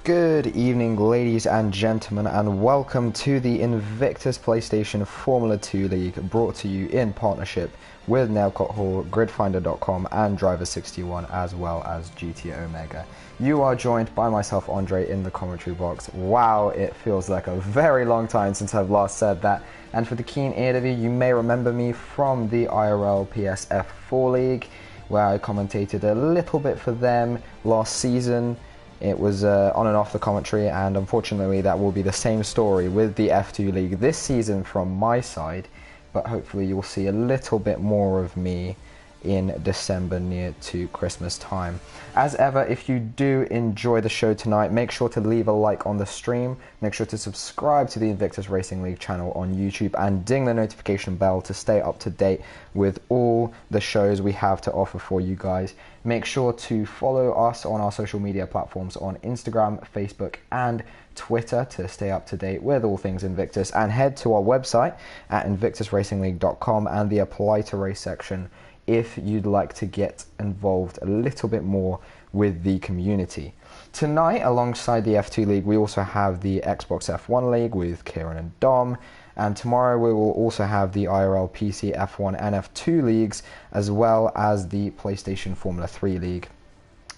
Good evening, ladies and gentlemen, and welcome to the Invictus PlayStation Formula 2 League, brought to you in partnership with Nailcott Hall, Gridfinder.com, and Driver61, as well as GTA Omega. You are joined by myself, Andre, in the commentary box. Wow, it feels like a very long time since I've last said that. And for the keen ear of you, you may remember me from the IRL PS F3 League, where I commentated a little bit for them last season. It was on and off the commentary, and unfortunately that will be the same story with the F2 League this season from my side, but hopefully you'll see a little bit more of me in December near to Christmas time. As ever, if you do enjoy the show tonight, make sure to leave a like on the stream, make sure to subscribe to the Invictus Racing League channel on YouTube, and ding the notification bell to stay up to date with all the shows we have to offer for you guys. Make sure to follow us on our social media platforms on Instagram, Facebook, and Twitter to stay up to date with all things Invictus, and head to our website at invictusracingleague.com and the Apply to Race section if you'd like to get involved a little bit more with the community. Tonight, alongside the F2 League, we also have the Xbox F1 League with Kieran and Dom, and tomorrow we will also have the IRL PC F1 and F2 Leagues, as well as the PlayStation Formula 3 League.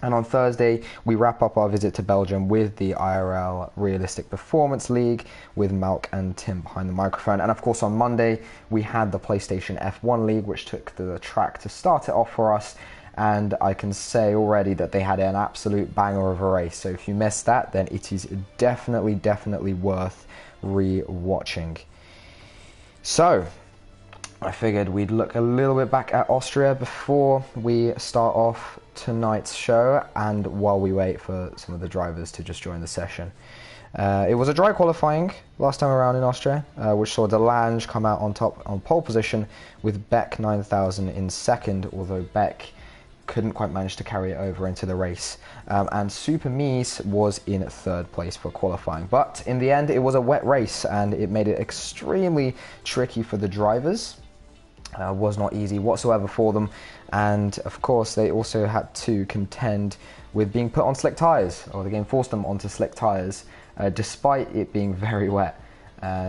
And on Thursday, we wrap up our visit to Belgium with the IRL Realistic Performance League with Malk and Tim behind the microphone. And of course, on Monday, we had the PlayStation F1 League, which took the track to start it off for us. And I can say already that they had an absolute banger of a race. So if you missed that, then it is definitely worth re-watching. So I figured we'd look a little bit back at Austria before we start off tonight's show, and while we wait for some of the drivers to just join the session. It was a dry qualifying last time around in Austria, which saw DeLange come out on top on pole position with Beck 9000 in second, although Beck couldn't quite manage to carry it over into the race. And Super Mies was in third place for qualifying. But in the end, it was a wet race, and it made it extremely tricky for the drivers. Was not easy whatsoever for them, and of course they also had to contend with being put on slick tyres, or the game forced them onto slick tyres despite it being very wet.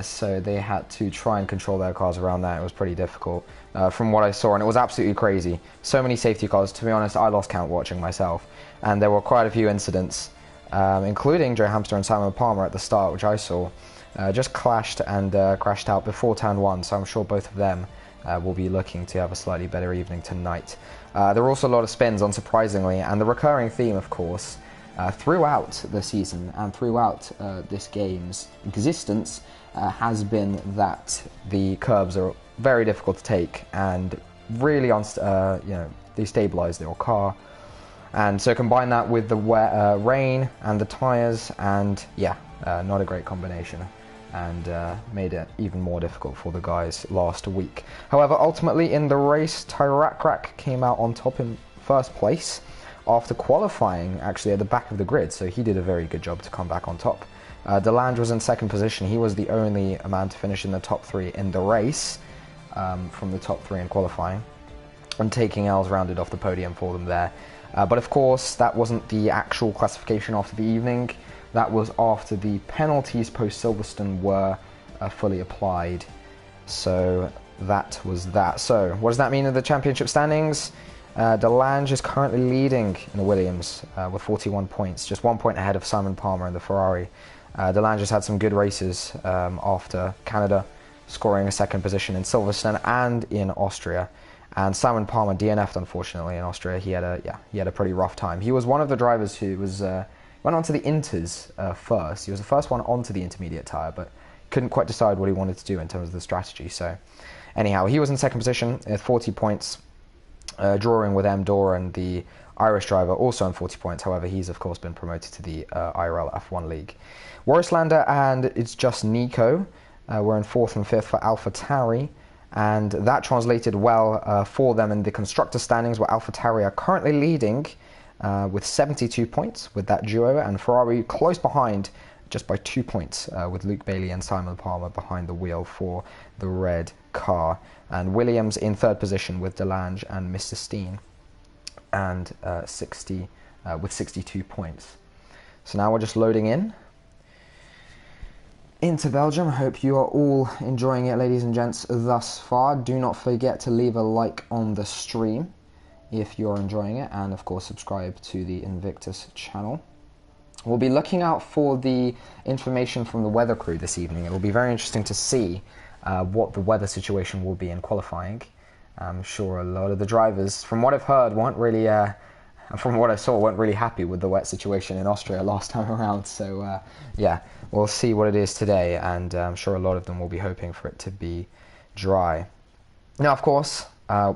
So they had to try and control their cars around that. It was pretty difficult from what I saw, and it was absolutely crazy. So many safety cars. To be honest, I lost count watching myself, and there were quite a few incidents, including Joe Hamster and Simon Palmer at the start, which I saw just clashed and crashed out before turn one, so I'm sure both of them will be looking to have a slightly better evening tonight. There were also a lot of spins, unsurprisingly, and the recurring theme, of course, throughout the season and throughout this game's existence has been that the curves are very difficult to take and really, destabilize your car. And so combine that with the wet, rain and the tyres, and not a great combination, and made it even more difficult for the guys last week. However, ultimately in the race, Tyrakrak came out on top in first place after qualifying actually at the back of the grid, so he did a very good job to come back on top. DeLange was in second position. He was the only man to finish in the top three in the race, from the top three in qualifying, and taking L's rounded off the podium for them there. But of course, that wasn't the actual classification after the evening. That was after the penalties post Silverstone were fully applied. So that was that. So what does that mean in the championship standings? DeLange is currently leading in the Williams with 41 points, just 1 point ahead of Simon Palmer in the Ferrari. DeLange has had some good races after Canada, scoring a second position in Silverstone and in Austria. And Simon Palmer DNF'd, unfortunately, in Austria. He had a pretty rough time. He was one of the drivers who was went onto the Inters first. He was the first one onto the intermediate tyre, but couldn't quite decide what he wanted to do in terms of the strategy. So anyhow, he was in second position at 40 points, drawing with M. Doran, the Irish driver, also on 40 points. However, he's of course been promoted to the IRL F1 League. Warislander and It's Just Nico were in fourth and fifth for AlphaTauri, and that translated well for them in the constructor standings, where AlphaTauri are currently leading with 72 points with that duo, and Ferrari close behind just by 2 points with Luke Bailey and Simon Palmer behind the wheel for the red car, and Williams in third position with DeLange and Mr. Steen and with 62 points. So now we're just loading into Belgium. I hope you are all enjoying it, ladies and gents, thus far. Do not forget to leave a like on the stream if you're enjoying it, and of course subscribe to the Invictus channel. We'll be looking out for the information from the weather crew this evening. It will be very interesting to see what the weather situation will be in qualifying. I'm sure a lot of the drivers, from what I've heard, weren't really, from what I saw, weren't really happy with the wet situation in Austria last time around. So yeah, we'll see what it is today, and I'm sure a lot of them will be hoping for it to be dry. Now, of course,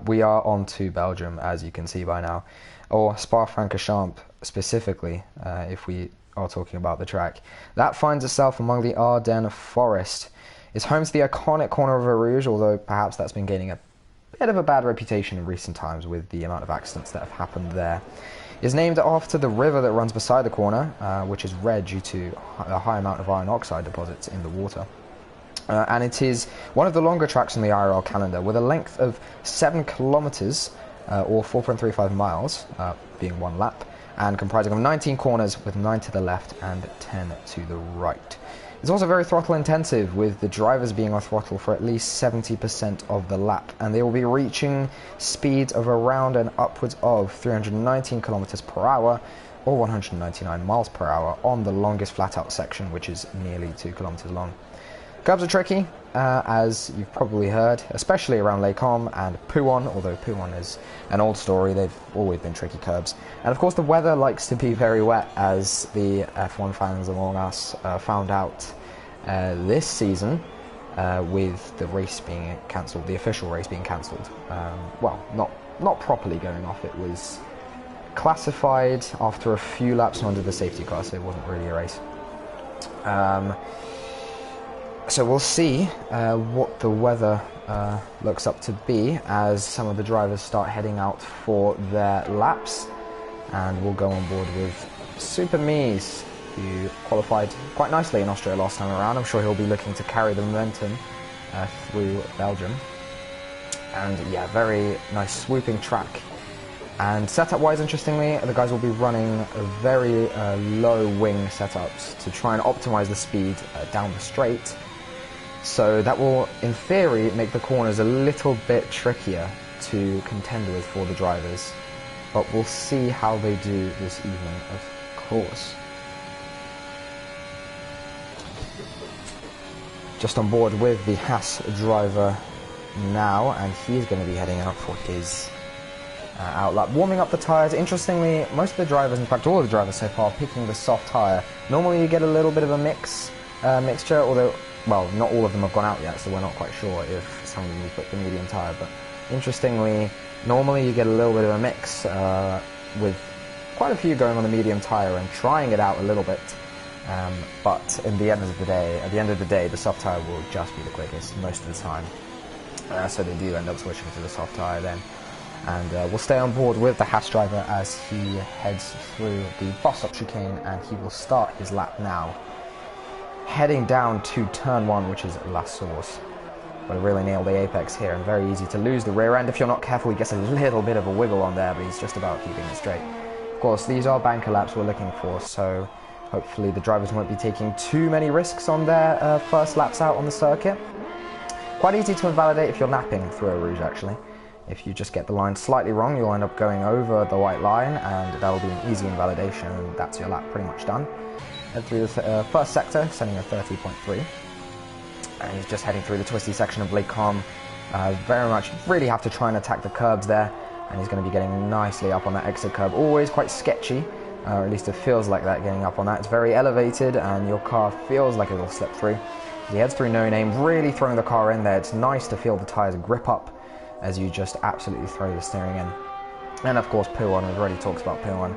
we are on to Belgium, as you can see by now, or Spa-Francorchamps specifically, if we are talking about the track. That finds itself among the Ardennes forest. It's home to the iconic corner of Rouge, although perhaps that's been gaining a bit of a bad reputation in recent times with the amount of accidents that have happened there. It's named after the river that runs beside the corner, which is red due to a high amount of iron oxide deposits in the water. And it is one of the longer tracks on the IRL calendar, with a length of 7 kilometers, or 4.35 miles, being one lap, and comprising of 19 corners with 9 to the left and 10 to the right. It's also very throttle intensive, with the drivers being on throttle for at least 70% of the lap, and they will be reaching speeds of around and upwards of 319 kilometers per hour or 199 miles per hour on the longest flat-out section, which is nearly 2 kilometers long. Curbs are tricky, as you've probably heard, especially around Les Combes and Pouhon, although Pouhon is an old story. They've always been tricky curbs. And of course the weather likes to be very wet, as the F1 fans among us found out this season with the race being cancelled, the official race being cancelled. Well, not properly going off. It was classified after a few laps under the safety car, so it wasn't really a race. So we'll see what the weather looks up to be as some of the drivers start heading out for their laps. And we'll go on board with Super Mies, who qualified quite nicely in Austria last time around. I'm sure he'll be looking to carry the momentum through Belgium. And yeah, very nice swooping track. And setup-wise, interestingly, the guys will be running very low wing setups to try and optimize the speed down the straight. So that will, in theory, make the corners a little bit trickier to contend with for the drivers. But we'll see how they do this evening, of course. Just on board with the Haas driver now, and he's going to be heading out for his outlap. Warming up the tyres. Interestingly, most of the drivers, in fact all of the drivers so far, are picking the soft tyre. Normally you get a little bit of a mixture, although, well, not all of them have gone out yet, so we're not quite sure if some of them will put the medium tyre. But interestingly, normally you get a little bit of a mix, with quite a few going on the medium tyre and trying it out a little bit. But at the end of the day, the soft tyre will just be the quickest most of the time. So they do end up switching to the soft tyre then. And we'll stay on board with the Haas driver as he heads through the bus-stop chicane, and he will start his lap now, heading down to turn 1, which is La Source. Got to really nail the apex here, and very easy to lose the rear end. If you're not careful, he gets a little bit of a wiggle on there, but he's just about keeping it straight. Of course, these are banker laps we're looking for, so hopefully the drivers won't be taking too many risks on their first laps out on the circuit. Quite easy to invalidate if you're napping through a Rouge, actually. If you just get the line slightly wrong, you'll end up going over the white line, and that'll be an easy invalidation, and that's your lap pretty much done. Head through the first sector, setting a 30.3. And he's just heading through the twisty section of Les Combes. Very much really have to try and attack the curbs there, and he's going to be getting nicely up on that exit curb. Always quite sketchy, or at least it feels like that getting up on that. It's very elevated, and your car feels like it'll slip through. He heads through No Name, really throwing the car in there. It's nice to feel the tyres grip up as you just absolutely throw the steering in. And of course Pouhon, we've already talked about Pouhon.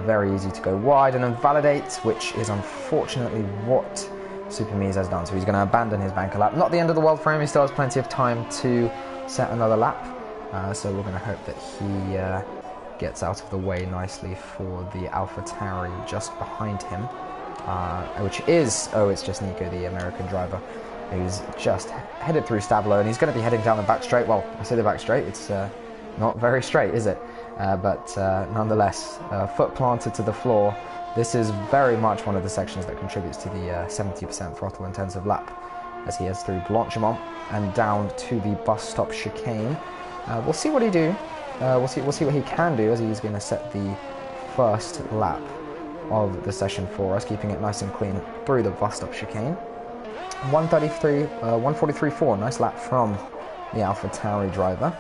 Very easy to go wide and invalidate, which is unfortunately what Super Mies has done. So he's going to abandon his banker lap. Not the end of the world for him, he still has plenty of time to set another lap. So we're going to hope that he gets out of the way nicely for the AlphaTauri just behind him. Which is, it's just Nico, the American driver, who's just headed through Stablo, and he's going to be heading down the back straight. Well, I say the back straight, it's not very straight, is it? But nonetheless, foot planted to the floor, This is very much one of the sections that contributes to the 70% throttle intensive lap, as he heads through Blanchimont and down to the bus stop chicane. We'll see what he do. We'll see what he can do, as he's going to set the first lap of the session for us, keeping it nice and clean through the bus stop chicane. 143.4, nice lap from the AlphaTauri driver.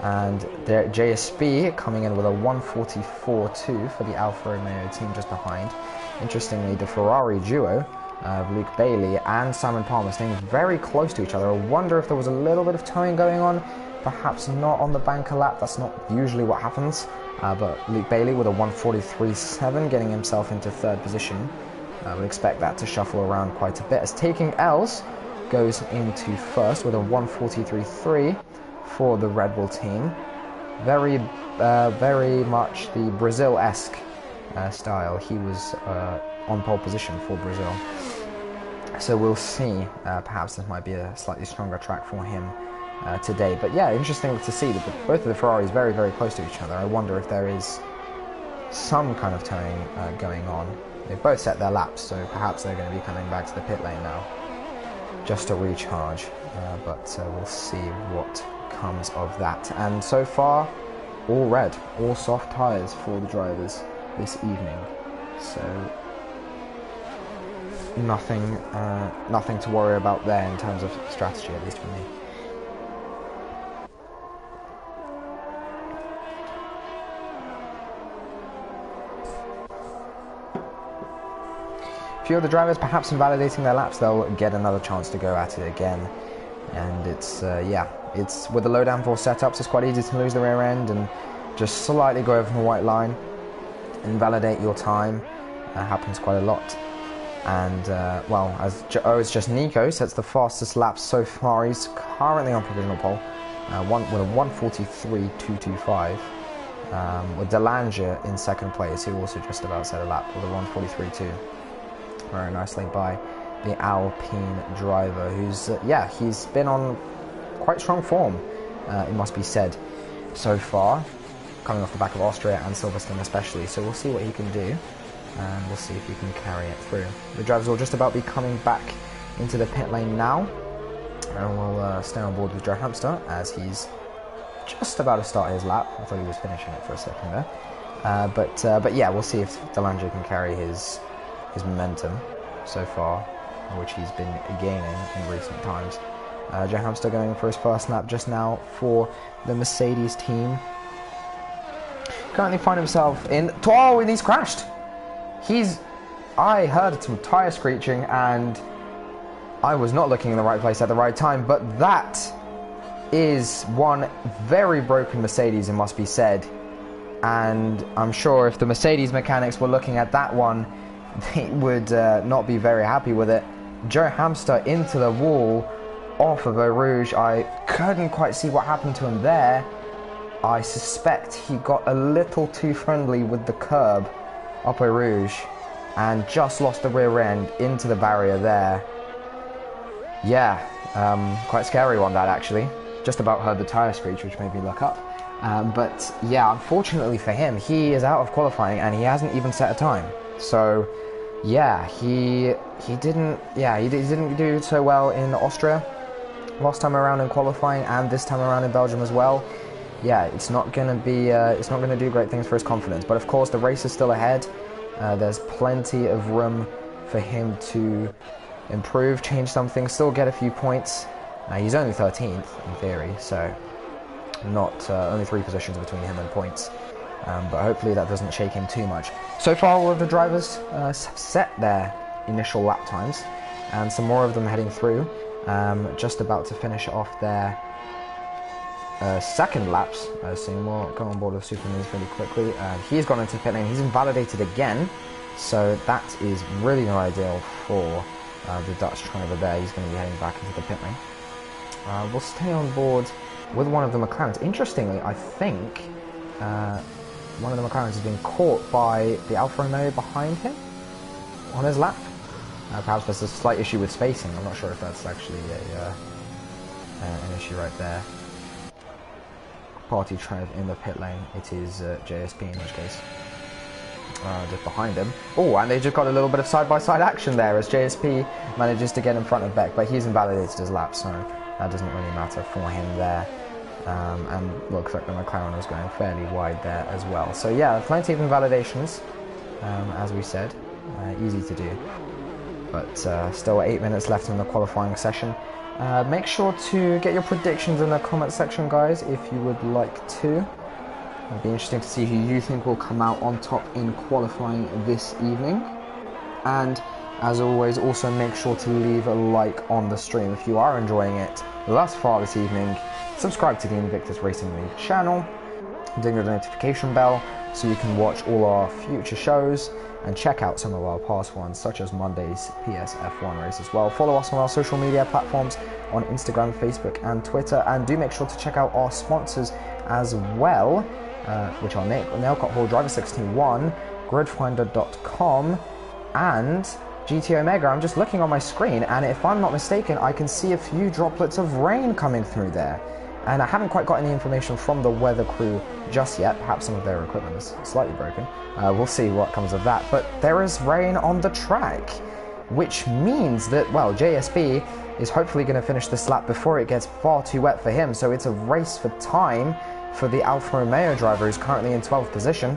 And there, JSB coming in with a 144.2 for the Alfa Romeo team just behind. Interestingly, the Ferrari duo of Luke Bailey and Simon Palmer staying very close to each other. I wonder if there was a little bit of towing going on, perhaps not on the banker lap. That's not usually what happens. But Luke Bailey with a 143.7, getting himself into third position. I would expect that to shuffle around quite a bit, as Taking Els goes into first with a 143.3 for the Red Bull team. Very much the Brazil-esque style. He was on pole position for Brazil. So we'll see. Perhaps this might be a slightly stronger track for him today. But yeah, interesting to see that both of the Ferraris very, very close to each other. I wonder if there is some kind of towing going on. They've both set their laps, so perhaps they're going to be coming back to the pit lane now just to recharge. But we'll see what comes of that. And so far, all red, all soft tyres for the drivers this evening. So nothing to worry about there in terms of strategy, at least for me. Few of the drivers perhaps invalidating their laps, they'll get another chance to go at it again. And it's it's with the low downforce setups, it's quite easy to lose the rear end and just slightly go over the white line, invalidate your time. Happens quite a lot. And well, it's just Nico sets the fastest laps so far. He's currently on provisional pole with a 143.225. With Delanger in second place, who also just about set a lap with a 143.2. Very nicely by the Alpine driver, who's he's been on quite strong form, it must be said, so far, coming off the back of Austria and Silverstone especially. So we'll see what he can do, and we'll see if he can carry it through. The drivers will just about be coming back into the pit lane now, and we'll stay on board with Joe Hamster as he's just about to start his lap. I thought he was finishing it for a second there, but yeah, we'll see if Delanger can carry his momentum so far, which he's been gaining in recent times. Joe Hamster going for his first lap just now for the Mercedes team. Currently find himself in... Oh, and he's crashed! I heard some tyre screeching and I was not looking in the right place at the right time, but that is one very broken Mercedes, it must be said. And I'm sure if the Mercedes mechanics were looking at that one, they would not be very happy with it. Joe Hamster into the wall off of Eau Rouge. I couldn't quite see what happened to him there. I suspect he got a little too friendly with the curb up Eau Rouge and just lost the rear end into the barrier there. Yeah, quite scary one that actually. Just about heard the tyre screech, which made me look up. But yeah, unfortunately for him, he is out of qualifying and he hasn't even set a time. So yeah, he didn't do so well in Austria last time around in qualifying, and this time around in Belgium as well. Yeah, it's not gonna do great things for his confidence. But of course, the race is still ahead. There's plenty of room for him to improve, change something, still get a few points. He's only 13th in theory, so not only 3 positions between him and points. But hopefully that doesn't shake him too much. So far, all of the drivers set their initial lap times, and some more of them heading through, just about to finish off their second laps. So we'll go on board with Super News really quickly. He's gone into pit lane. He's invalidated again, so that is really not ideal for the Dutch driver there. He's going to be heading back into the pit lane. We'll stay on board with one of the McLarens. Interestingly, I think one of the McLarens has been caught by the Alfa Romeo behind him on his lap. Perhaps there's a slight issue with spacing. I'm not sure if that's actually an issue right there. Party Trev in the pit lane. It is JSP in which case. just behind him. Oh, and they just got a little bit of side-by-side action there as JSP manages to get in front of Beck, but he's invalidated his lap, so that doesn't really matter for him there. And looks like the McLaren was going fairly wide there as well. So yeah, plenty of invalidations, as we said, easy to do. But still 8 minutes left in the qualifying session. Make sure to get your predictions in the comment section, guys, if you would like to. It'll be interesting to see who you think will come out on top in qualifying this evening. And as always, also make sure to leave a like on the stream if you are enjoying it thus far this evening. Subscribe to the Invictus Racing League channel, ding the notification bell so you can watch all our future shows and check out some of our past ones, such as Monday's PS F1 race as well. Follow us on our social media platforms on Instagram, Facebook and Twitter, and do make sure to check out our sponsors as well, which are Nailcut Hall, Driver61, Gridfinder.com and GT Omega. I'm just looking on my screen, and if I'm not mistaken, I can see a few droplets of rain coming through there. And I haven't quite got any information from the weather crew just yet. Perhaps some of their equipment is slightly broken. We'll see what comes of that. But there is rain on the track, which means that, well, JSB is hopefully going to finish this lap before it gets far too wet for him. So it's a race for time for the Alfa Romeo driver, who's currently in 12th position.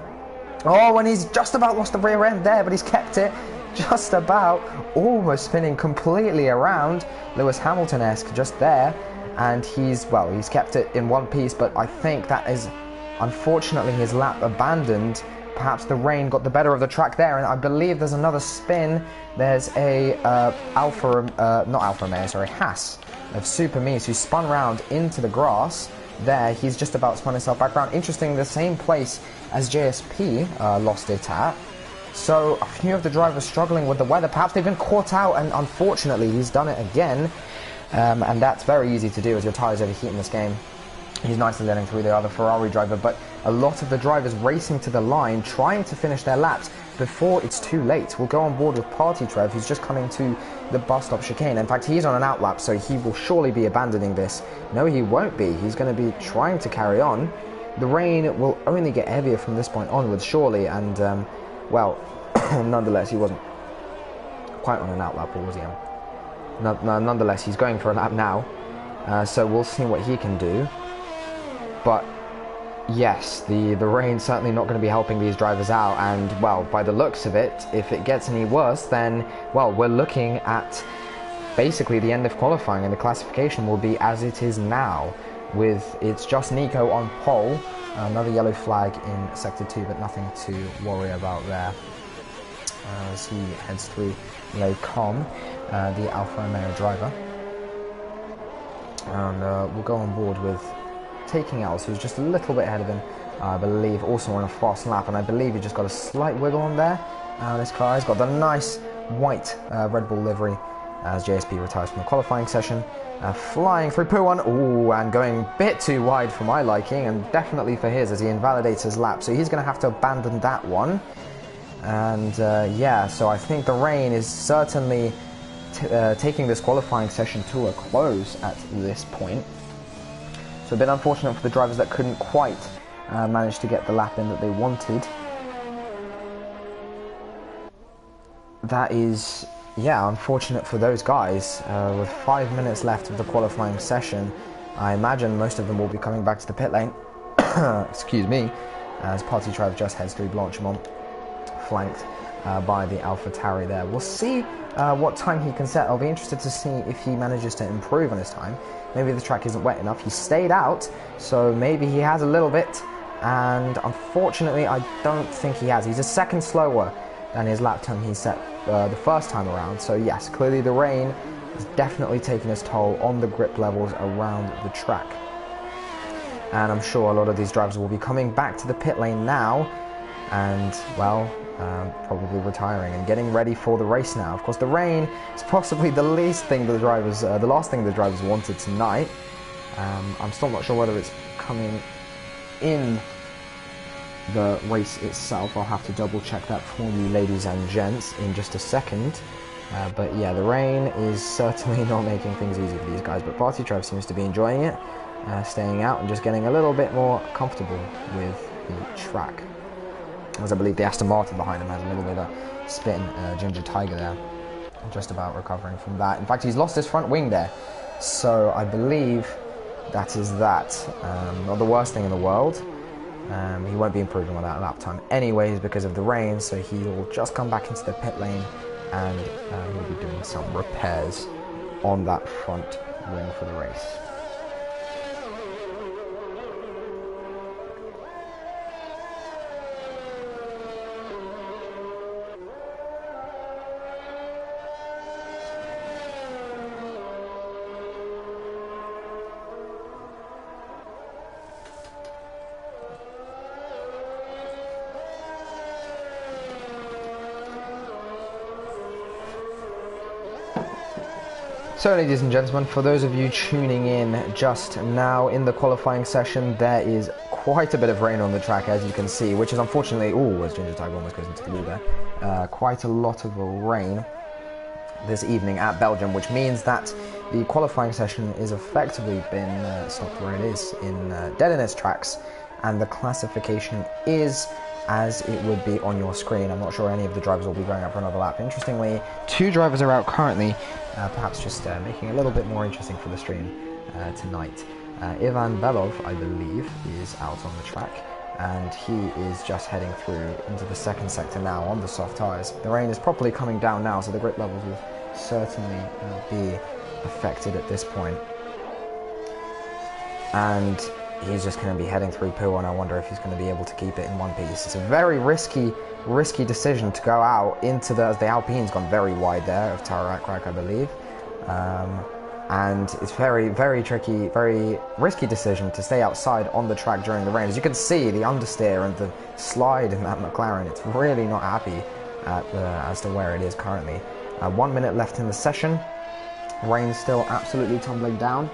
Oh, and he's just about lost the rear end there, but he's kept it just about, almost spinning completely around. Lewis Hamilton-esque just there. And he's kept it in one piece, but I think that is unfortunately his lap abandoned. Perhaps the rain got the better of the track there, and I believe there's another spin. There's a Haas of Super Mies who spun round into the grass there. He's just about spun himself back around. Interesting, the same place as JSP lost it at. So a few of the drivers struggling with the weather. Perhaps they've been caught out, and unfortunately he's done it again. And that's very easy to do as your tyres overheat in this game. He's nicely letting through the other Ferrari driver, but a lot of the drivers racing to the line, trying to finish their laps before it's too late. We'll go on board with Party Trev, who's just coming to the bus stop chicane. In fact, he's on an outlap, so he will surely be abandoning this. No, he won't be. He's going to be trying to carry on. The rain will only get heavier from this point onwards, surely, and, well, nonetheless, he wasn't quite on an outlap, or was he? Nonetheless, he's going for a lap now, so we'll see what he can do. But yes, the rain's certainly not going to be helping these drivers out, and well, by the looks of it, if it gets any worse, then well, we're looking at basically the end of qualifying, and the classification will be as it is now, with it's just Nico on pole, another yellow flag in sector 2, but nothing to worry about there as he heads through Le Com, the Alfa Romeo driver. And we'll go on board with Taking Else, who's just a little bit ahead of him, I believe, also on a fast lap, and I believe he just got a slight wiggle on there. This car has got the nice white Red Bull livery as JSP retires from the qualifying session. Flying through P1, ooh, and going a bit too wide for my liking, and definitely for his as he invalidates his lap, so he's going to have to abandon that one. And yeah, so I think the rain is certainly taking this qualifying session to a close at this point. So a bit unfortunate for the drivers that couldn't quite manage to get the lap in that they wanted. That is, yeah, unfortunate for those guys. With 5 minutes left of the qualifying session, I imagine most of them will be coming back to the pit lane. Excuse me, as Party Trev just heads through Blanchimont, flanked by the AlphaTauri there. We'll see what time he can set. I'll be interested to see if he manages to improve on his time. Maybe the track isn't wet enough. He stayed out, so maybe he has a little bit, and unfortunately I don't think he has. He's a second slower than his lap time he set the first time around, so yes, clearly the rain has definitely taken its toll on the grip levels around the track. And I'm sure a lot of these drivers will be coming back to the pit lane now, and well, probably retiring and getting ready for the race now. Of course, the rain is possibly the last thing the drivers wanted tonight. I'm still not sure whether it's coming in the race itself. I'll have to double check that for you, ladies and gents, in just a second. But yeah, the rain is certainly not making things easy for these guys, but Party Trev seems to be enjoying it, staying out and just getting a little bit more comfortable with the track. as I believe the Aston Martin behind him has a little bit of a spin. Ginger Tiger there, just about recovering from that. In fact, he's lost his front wing there, so I believe that is that. Not the worst thing in the world. He won't be improving on that lap time anyways because of the rain, so he will just come back into the pit lane and he'll be doing some repairs on that front wing for the race. So ladies and gentlemen, for those of you tuning in just now in the qualifying session, there is quite a bit of rain on the track, as you can see, which is unfortunately, as Ginger Tiger almost goes into the wall there, quite a lot of rain this evening at Belgium, which means that the qualifying session is effectively been stopped where it is, dead in its tracks, and the classification is as it would be on your screen. I'm not sure any of the drivers will be going out for another lap. Interestingly, 2 drivers are out currently, perhaps just making it a little bit more interesting for the stream tonight. Ivan Belov, I believe, is out on the track, and he is just heading through into the second sector now on the soft tyres. The rain is properly coming down now, so the grip levels will certainly be affected at this point. And he's just going to be heading through Prix, and I wonder if he's going to be able to keep it in one piece. It's a very risky decision to go out into the Alpine's gone very wide there of Tarakrak, I believe. And it's very, very tricky, very risky decision to stay outside on the track during the rain. As you can see, the understeer and the slide in that McLaren, it's really not happy as to where it is currently. 1 minute left in the session. Rain still absolutely tumbling down.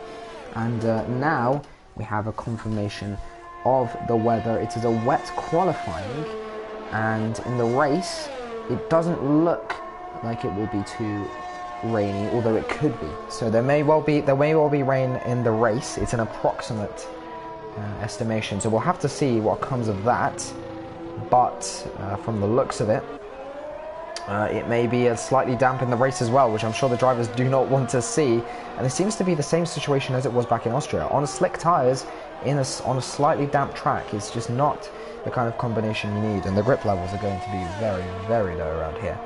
And now we have a confirmation of the weather. It is a wet qualifying, and in the race it doesn't look like it will be too rainy, although it could be. So there may well be rain in the race. It's an approximate estimation, so we'll have to see what comes of that. But from the looks of it, it may be slightly damp in the race as well, which I'm sure the drivers do not want to see. And it seems to be the same situation as it was back in Austria. On slick tyres, on a slightly damp track, it's just not the kind of combination you need. And the grip levels are going to be very, very low around here.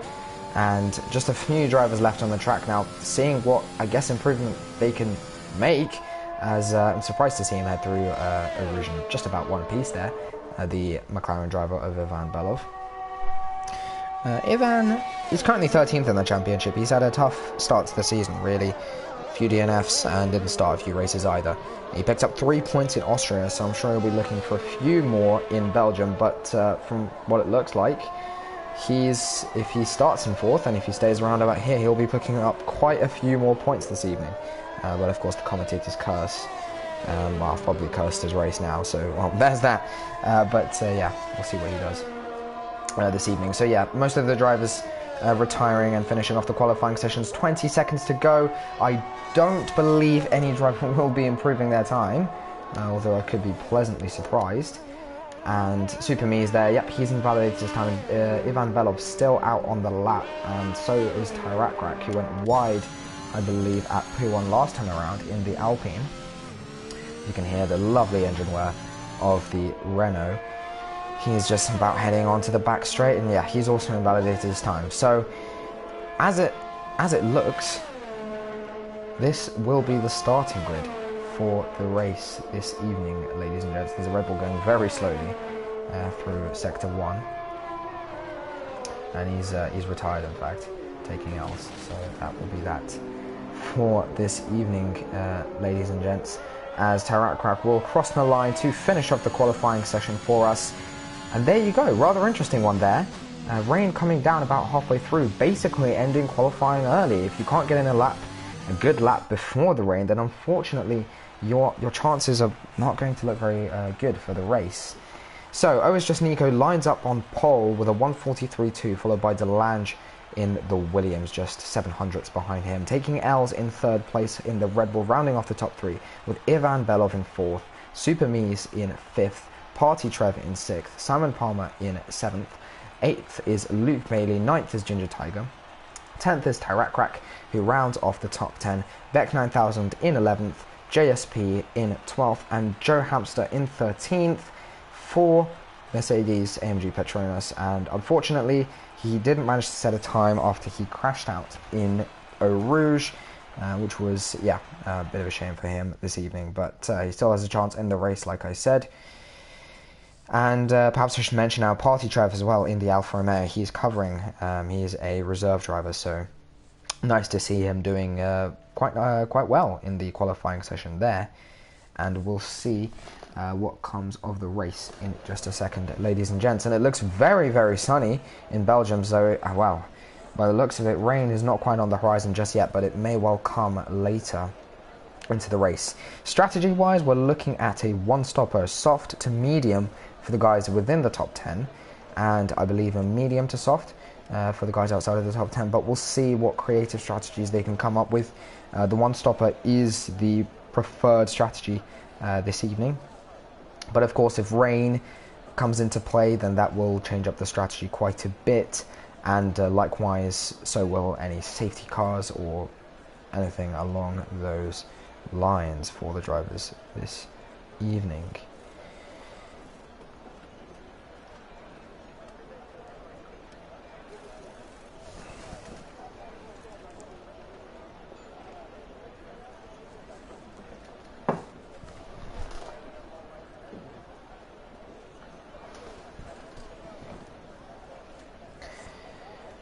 And just a few drivers left on the track now, seeing what, I guess, improvement they can make, as I'm surprised to see him head through Rouge in just about one piece there, the McLaren driver of Ivan Belov. Ivan is currently 13th in the championship. He's had a tough start to the season, really. A few DNFs and didn't start a few races either. He picked up 3 points in Austria, so I'm sure he'll be looking for a few more in Belgium. But from what it looks like, if he starts in 4th and if he stays around about here, he'll be picking up quite a few more points this evening. But of course, the commentators curse. Well, I've probably cursed his race now, so well, there's that. Yeah, we'll see what he does this evening. So yeah, most of the drivers retiring and finishing off the qualifying sessions. 20 seconds to go. I don't believe any driver will be improving their time, although I could be pleasantly surprised. And Super Me is there. Yep, he's invalidated his time. Ivan Belov still out on the lap, and so is Tarakrak, who went wide, I believe, at P1 last time around in the Alpine. You can hear the lovely engine wear of the Renault. He's just about heading onto the back straight, and yeah, he's also invalidated his time. So, as it looks, this will be the starting grid for the race this evening, ladies and gents. There's a Red Bull going very slowly through Sector 1, and he's retired, in fact, taking L's. So that will be that for this evening, ladies and gents, as Tarakrak will cross the line to finish off the qualifying session for us. And there you go, rather interesting one there. Rain coming down about halfway through, basically ending qualifying early. If you can't get in a good lap before the rain, then unfortunately your chances are not going to look very good for the race. So Always Just Nico lines up on pole with a 1:43.2, followed by Delange in the Williams, just 700ths behind him. Taking L's in 3rd place in the Red Bull, rounding off the top 3, with Ivan Belov in 4th, Super Mies in 5th, Party Trev in 6th, Simon Palmer in 7th, 8th is Luke Bailey, 9th is Ginger Tiger, 10th is Tyrakrak, who rounds off the top 10, Beck 9000 in 11th, JSP in 12th, and Joe Hamster in 13th for Mercedes AMG Petronas. And unfortunately, he didn't manage to set a time after he crashed out in Eau Rouge, which was, yeah, a bit of a shame for him this evening. But he still has a chance in the race, like I said. And perhaps I should mention our Party Trev as well in the Alfa Romeo. He's covering. He is a reserve driver, so nice to see him doing quite well in the qualifying session there. And we'll see what comes of the race in just a second, ladies and gents. And it looks very, very sunny in Belgium, so wow, by the looks of it, rain is not quite on the horizon just yet, but it may well come later into the race. Strategy wise, we're looking at a one-stopper, soft to medium for the guys within the top 10, and I believe a medium to soft for the guys outside of the top 10, but we'll see what creative strategies they can come up with. The one-stopper is the preferred strategy this evening, but of course if rain comes into play, then that will change up the strategy quite a bit, and likewise so will any safety cars or anything along those lines for the drivers this evening.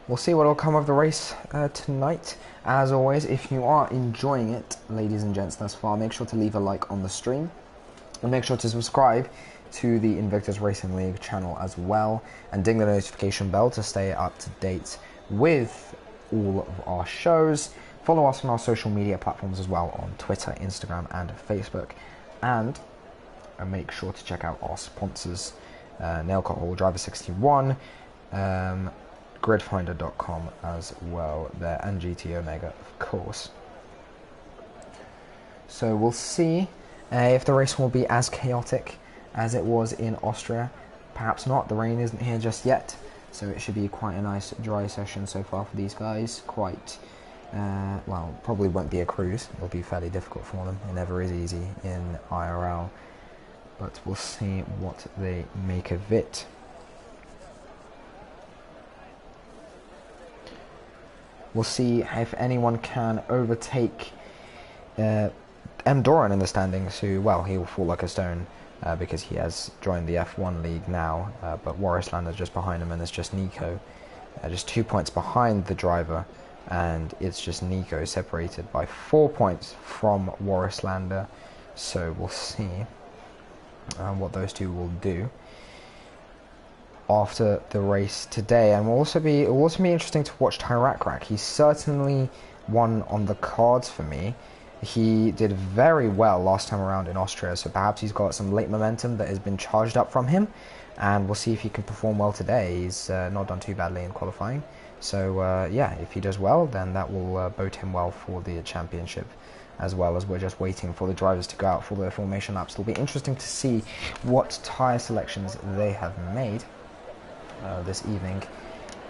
We'll see what will come of the race tonight. As always, if you are enjoying it, ladies and gents, thus far, make sure to leave a like on the stream. And make sure to subscribe to the Invictus Racing League channel as well. And ding the notification bell to stay up to date with all of our shows. Follow us on our social media platforms as well on Twitter, Instagram, and Facebook. And make sure to check out our sponsors, Nailcut Hall, Driver 61, gridfinder.com as well there, and GT Omega, of course. So we'll see if the race will be as chaotic as it was in Austria. Perhaps not. The rain isn't here just yet, so it should be quite a nice dry session so far for these guys. Quite well, probably won't be a cruise. It'll be fairly difficult for them. It never is easy in IRL, but we'll see what they make of it. We'll see if anyone can overtake M. Doran in the standings, who, well, he will fall like a stone because he has joined the F1 League now, but Warrisland is just behind him, and it's just Nico, just 2 points behind the driver, and it's just Nico separated by 4 points from Warrislander, so we'll see what those two will do after the race today. And it will also be interesting to watch Tyrakrak. He's certainly one on the cards for me. He did very well last time around in Austria, so perhaps he's got some late momentum that has been charged up from him, and we'll see if he can perform well today. He's not done too badly in qualifying, so yeah, if he does well, then that will bode him well for the championship, as well as we're just waiting for the drivers to go out for their formation laps. It'll be interesting to see what tyre selections they have made this evening,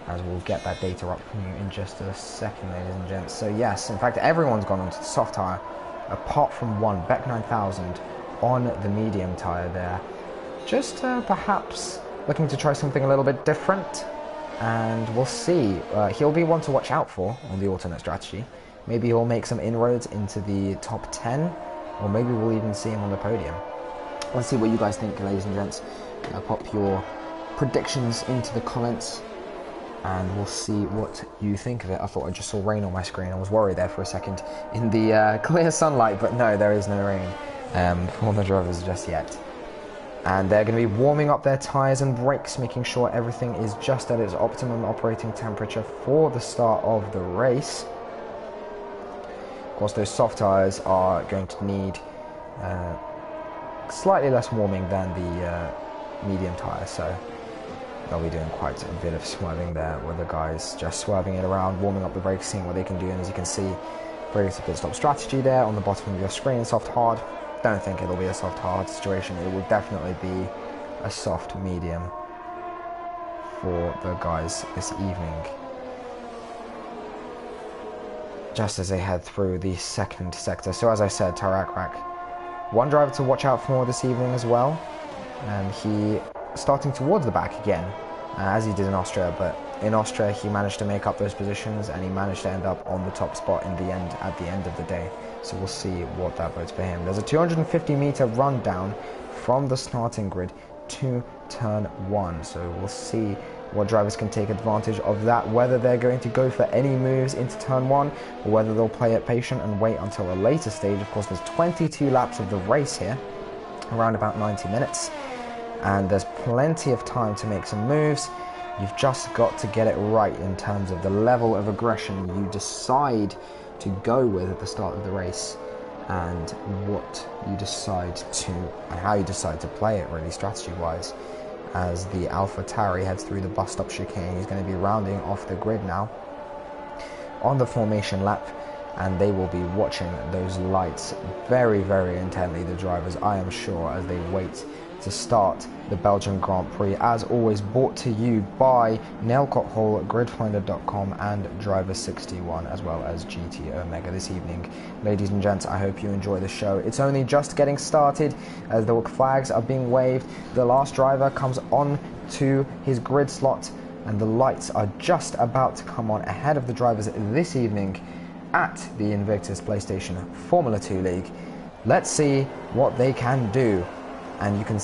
as we'll get that data up from you in just a second, ladies and gents. So yes, in fact, everyone's gone onto the soft tyre, apart from one, Beck 9000, on the medium tyre there. Just perhaps looking to try something a little bit different, and we'll see. He'll be one to watch out for on the alternate strategy. Maybe he'll make some inroads into the top 10, or maybe we'll even see him on the podium. Let's see what you guys think, ladies and gents. Pop your predictions into the comments, and we'll see what you think of it. I thought I just saw rain on my screen. I was worried there for a second in the clear sunlight, but no, there is no rain for the drivers just yet. And they're going to be warming up their tyres and brakes, making sure everything is just at its optimum operating temperature for the start of the race. Of course, those soft tyres are going to need slightly less warming than the medium tyres, so they'll be doing quite a bit of swerving there, with the guys just swerving it around, warming up the brakes, seeing what they can do. And as you can see, brakes pit stop strategy there on the bottom of your screen, soft hard. Don't think it'll be a soft hard situation. It will definitely be a soft medium for the guys this evening, just as they head through the second sector. So as I said, Tarakrak, one driver to watch out for this evening as well, and he starting towards the back again, as he did in Austria, but in Austria he managed to make up those positions and he managed to end up on the top spot in the end, at the end of the day. So we'll see what that bodes for him. There's a 250-meter run down from the starting grid to turn 1, so we'll see what drivers can take advantage of that, whether they're going to go for any moves into turn 1 or whether they'll play it patient and wait until a later stage. Of course, there's 22 laps of the race here, around about 90 minutes, and there's plenty of time to make some moves. You've just got to get it right in terms of the level of aggression you decide to go with at the start of the race, and what you decide to, and how you decide to play it, really, strategy-wise. As the AlphaTauri heads through the bus stop chicane, he's going to be rounding off the grid now on the formation lap, and they will be watching those lights very, very intently, the drivers, I am sure, as they wait to start the Belgian Grand Prix. As always, brought to you by Nailcott Hall, gridfinder.com and Driver61, as well as GT Omega this evening. Ladies and gents, I hope you enjoy the show. It's only just getting started as the flags are being waved. The last driver comes on to his grid slot and the lights are just about to come on ahead of the drivers this evening at the Invictus PlayStation Formula 2 League. Let's see what they can do. And you can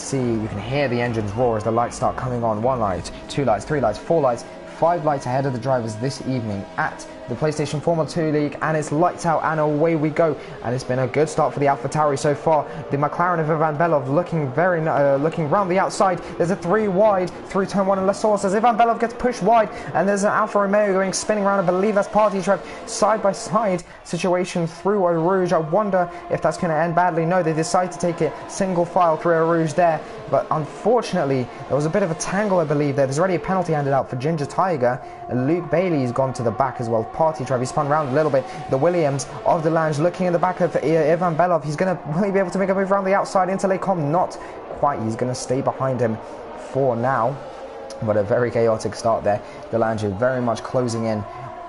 hear the engines roar as the lights start coming on. 1 light, 2 lights, 3 lights, 4 lights, 5 lights ahead of the drivers this evening at the PlayStation Formula 2 League, and it's lights out and away we go. And it's been a good start for the AlphaTauri so far. The McLaren of Ivan Belov looking round the outside. There's a 3 wide through turn 1 and La Source as Ivan Belov gets pushed wide, and there's an Alfa Romeo going spinning around. I believe that's Party Trev, side by side situation through Eau Rouge. I wonder if that's going to end badly. No, they decide to take it single file through Eau Rouge there, but unfortunately there was a bit of a tangle, I believe. There's already a penalty handed out for Ginger Tiger, and Luke Bailey's gone to the back as well. Party Trev, he spun around a little bit. The Williams of the Lange looking in the back of Ivan Belov. He's going to really be able to make a move around the outside into Lecom. Not quite. He's going to stay behind him for now, but a very chaotic start there. The Lange very much closing in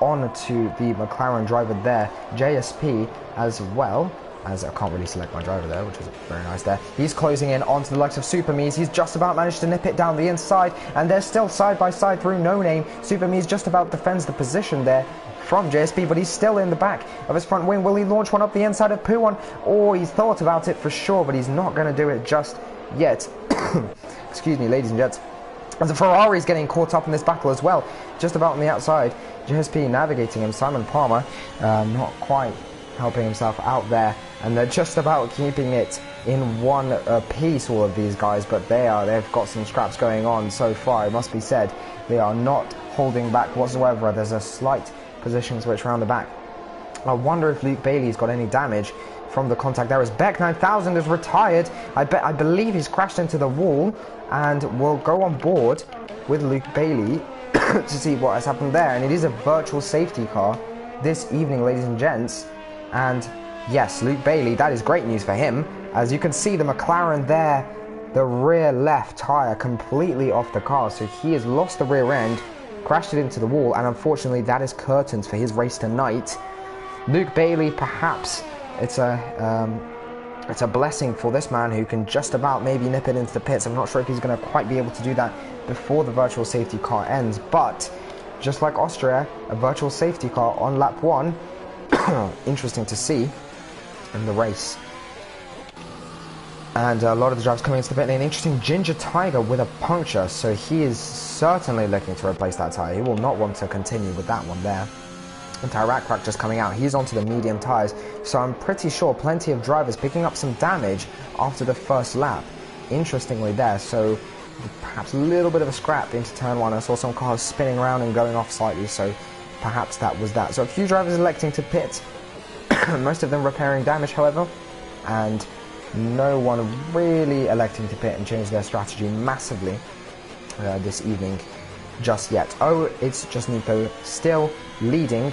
onto the McLaren driver there. JSP as well, as I can't really select my driver there, which was very nice there. He's closing in onto the likes of Super Mies. He's just about managed to nip it down the inside, and they're still side by side through No Name. Super Mies just about defends the position there from JSP, but he's still in the back of his front wing. Will he launch one up the inside of Puon? Oh, he's thought about it for sure, but he's not going to do it just yet. Excuse me, ladies and gents. As the Ferrari's getting caught up in this battle as well, just about on the outside. JSP navigating him. Simon Palmer not quite helping himself out there, and they're just about keeping it in one piece, all of these guys, but they've got some scraps going on so far, it must be said. They are not holding back whatsoever. There's a slight position switch around the back. I wonder if Luke Bailey's got any damage from the contact there, as Beck 9000 is retired. I believe he's crashed into the wall, and we'll go on board with Luke Bailey to see what has happened there. And it is a virtual safety car this evening, ladies and gents. And yes, Luke Bailey, that is great news for him. As you can see, the McLaren there, the rear left tyre completely off the car, so he has lost the rear end, crashed it into the wall, and unfortunately that is curtains for his race tonight. Luke Bailey, perhaps it's a blessing for this man who can just about maybe nip it into the pits. I'm not sure if he's going to quite be able to do that before the virtual safety car ends, but just like Austria, a virtual safety car on lap 1, interesting to see in the race. And a lot of the drivers coming into the pit lane. Interesting, Ginger Tiger with a puncture, so he is certainly looking to replace that tyre. He will not want to continue with that one there. And Tyrakrak just coming out, he's onto the medium tyres, so I'm pretty sure plenty of drivers picking up some damage after the first lap, interestingly there. So perhaps a little bit of a scrap into turn 1. I saw some cars spinning around and going off slightly, so perhaps that was that. So a few drivers electing to pit, most of them repairing damage, however, and no one really electing to pit and change their strategy massively this evening just yet. Oh, it's just Nico still leading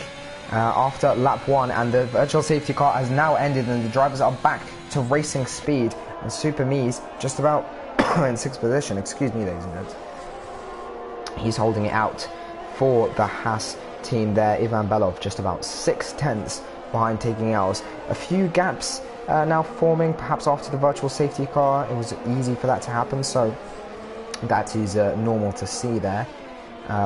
after lap 1, and the virtual safety car has now ended and the drivers are back to racing speed, and Super Mies just about in 6th position, excuse me, ladies and gents. He's holding it out for the Haas team there. Ivan Belov just about 6/10 behind, taking L's. A few gaps now forming, perhaps after the virtual safety car. It was easy for that to happen, so that is normal to see there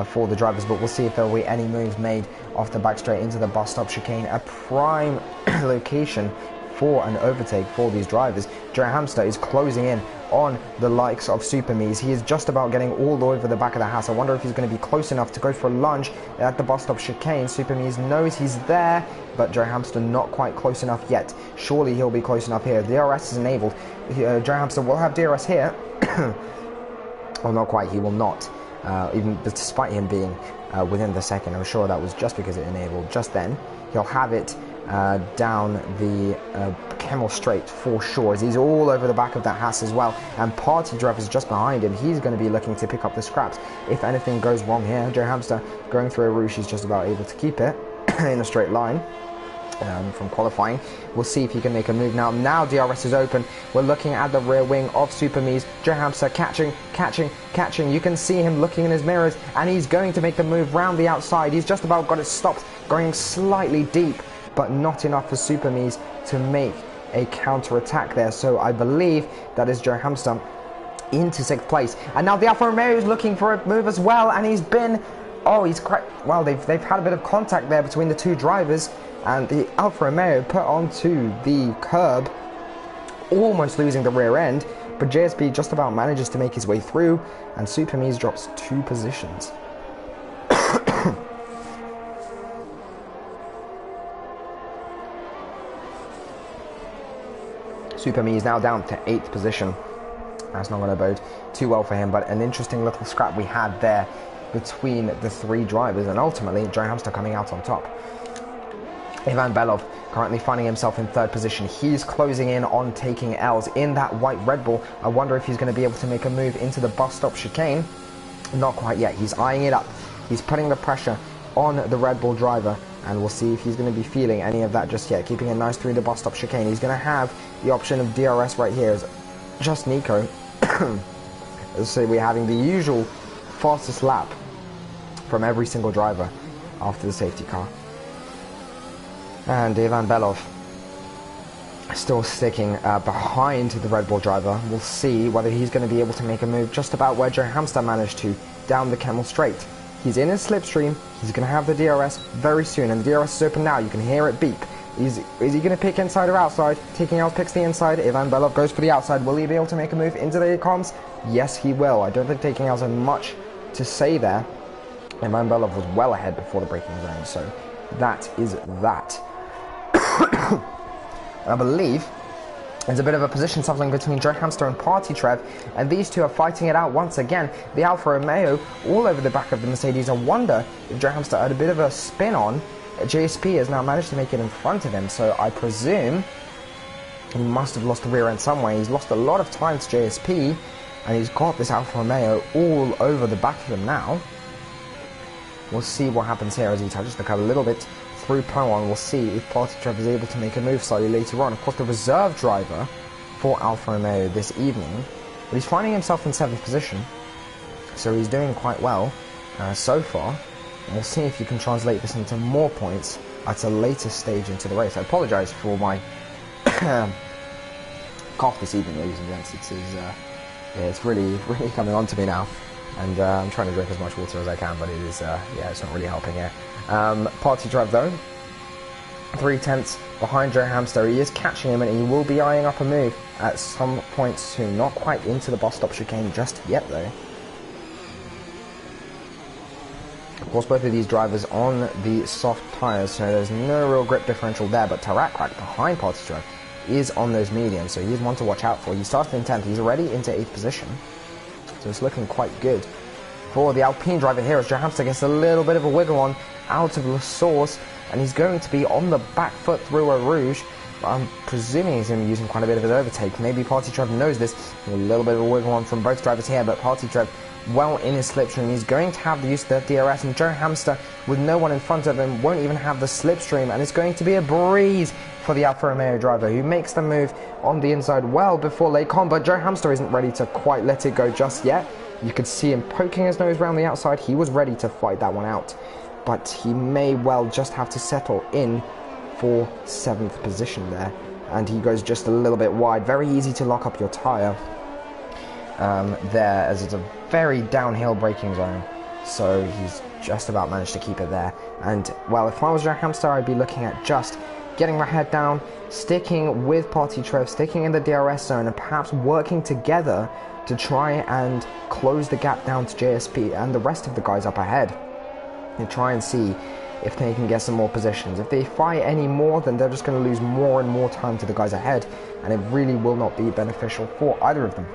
for the drivers. But we'll see if there will be any moves made off the back straight into the bus stop chicane. A prime location for an overtake for these drivers. Joe Hamster is closing in on the likes of Super Mies. He is just about getting all over the back of the house. I wonder if he's going to be close enough to go for a lunge at the bus stop chicane. Super Mies knows he's there, but Joe Hamster not quite close enough yet. Surely he'll be close enough here. DRS is enabled. Joe Hamster will have DRS here. Well, not quite. He will not. Even despite him being within the second. I'm sure that was just because it enabled just then. He'll have it down the Camel Straight for sure, as he's all over the back of that Haas as well, and Party Driver's just behind him. He's going to be looking to pick up the scraps if anything goes wrong here. Joe Hamster going through a rouge, he's just about able to keep it in a straight line from qualifying. We'll see if he can make a move now. Now DRS is open. We're looking at the rear wing of Super Mies. Joe Hamster catching. You can see him looking in his mirrors, and he's going to make the move round the outside. He's just about got it stopped, going slightly deep, but not enough for Super Mies to make a counter-attack there. So I believe that is Joe Hamster into 6th place. And now the Alfa Romeo is looking for a move as well, and he's been... Oh, he's quite... Well, they've had a bit of contact there between the two drivers, and the Alfa Romeo put onto the curb, almost losing the rear end, but JSP just about manages to make his way through, and Super Mies drops 2 positions. Super Mies now down to 8th position. That's not going to bode too well for him, but an interesting little scrap we had there between the 3 drivers, and ultimately Joe Hamster coming out on top. Ivan Belov currently finding himself in 3rd position. He's closing in on taking L's in that white Red Bull. I wonder if he's going to be able to make a move into the bus stop chicane. Not quite yet. He's eyeing it up. He's putting the pressure on the Red Bull driver, and we'll see if he's going to be feeling any of that just yet. Keeping it nice through the bus stop chicane. He's going to have the option of DRS right here. As just Nico. So we're having the usual fastest lap from every single driver after the safety car. And Ivan Belov still sticking behind the Red Bull driver. We'll see whether he's going to be able to make a move just about where Joe Hamster managed to, down the Camel Straight. He's in his slipstream. He's going to have the DRS very soon, and the DRS is open now. You can hear it beep. Is he going to pick inside or outside? Taking L picks the inside. Ivan Belov goes for the outside. Will he be able to make a move into the comms? Yes, he will. I don't think taking L's had much to say there. Ivan Belov was well ahead before the braking zone, so that is that. I believe there's a bit of a position shuffling between Joe Hamster and Party Trev, and these two are fighting it out once again. The Alfa Romeo all over the back of the Mercedes. I wonder if Joe Hamster had a bit of a spin on. JSP has now managed to make it in front of him, so I presume he must have lost the rear end somewhere. He's lost a lot of time to JSP, and he's got this Alfa Romeo all over the back of him now. We'll see what happens here as he touches the curb a little bit through P1. We'll see if Party Trev is able to make a move slightly later on. Of course, the reserve driver for Alfa Romeo this evening, but he's finding himself in 7th position, so he's doing quite well so far. And we'll see if you can translate this into more points at a later stage into the race. I apologise for my cough this evening, ladies and gents. It's really coming on to me now, and I'm trying to drink as much water as I can, but it is it's not really helping here. Party Trev though, 3/10 behind Joe Hamster. He is catching him, and he will be eyeing up a move at some point soon. Not quite into the bus stop chicane just yet though. Of course, both of these drivers on the soft tyres, so there's no real grip differential there, but Tarak Crack behind Party Trev is on those mediums, so he's one to watch out for. He started in 10th, he's already into 8th position, so it's looking quite good for the Alpine driver here as Joe Hamster gets a little bit of a wiggle on out of La Source, and he's going to be on the back foot through a rouge. I'm presuming he's going to be using quite a bit of his overtake. Maybe Party Trev knows this. A little bit of a wiggle on from both drivers here, but Party Trev well in his slipstream. He's going to have the use of the DRS, and Joe Hamster, with no one in front of him, won't even have the slipstream, and it's going to be a breeze for the Alfa Romeo driver, who makes the move on the inside well before Lecon, but Joe Hamster isn't ready to quite let it go just yet. You could see him poking his nose around the outside. He was ready to fight that one out, but he may well just have to settle in for 7th position there, and he goes just a little bit wide. Very easy to lock up your tyre there, as it's a very downhill braking zone, so he's just about managed to keep it there. And well, if I was Joe Hamster, I'd be looking at just getting my head down, sticking with Party Trev, sticking in the DRS zone, and perhaps working together to try and close the gap down to JSP and the rest of the guys up ahead, and try and see if they can get some more positions. If they fight any more, then they're just going to lose more and more time to the guys ahead, and it really will not be beneficial for either of them.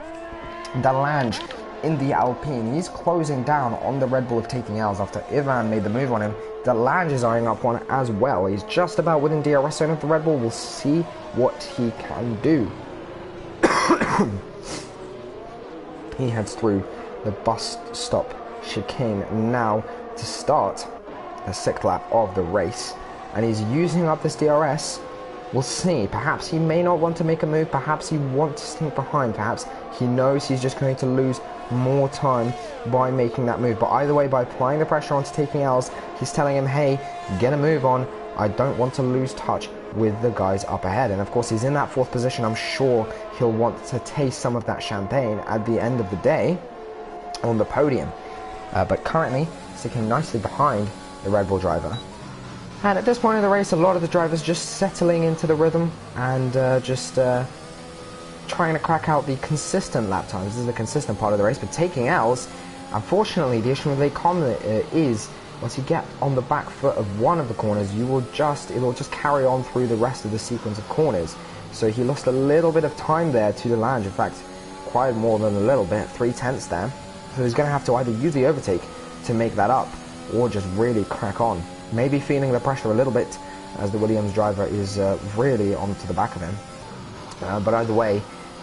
Delange in the Alpine, he's closing down on the Red Bull of taking L's after Ivan made the move on him. Delange is eyeing up one as well. He's just about within DRS zone of the Red Bull. We'll see what he can do. He heads through the bus stop chicane now to start the 6th lap of the race, and he's using up this DRS. We'll see. Perhaps he may not want to make a move, perhaps he wants to stay behind, perhaps he knows he's just going to lose more time by making that move. But either way, by applying the pressure onto taking L's, he's telling him, hey, get a move on, I don't want to lose touch with the guys up ahead. And of course, he's in that 4th position. I'm sure he'll want to taste some of that champagne at the end of the day on the podium, but currently sticking nicely behind the Red Bull driver. And at this point in the race, a lot of the drivers just settling into the rhythm and just trying to crack out the consistent lap times. This is the consistent part of the race, but taking L's, unfortunately, the issue with Lecon is once you get on the back foot of one of the corners, it will just carry on through the rest of the sequence of corners. So he lost a little bit of time there to Delange, in fact, quite more than a little bit, 3/10 there. So he's going to have to either use the overtake to make that up, or just really crack on. Maybe feeling the pressure a little bit, as the Williams driver is really onto the back of him. But either way,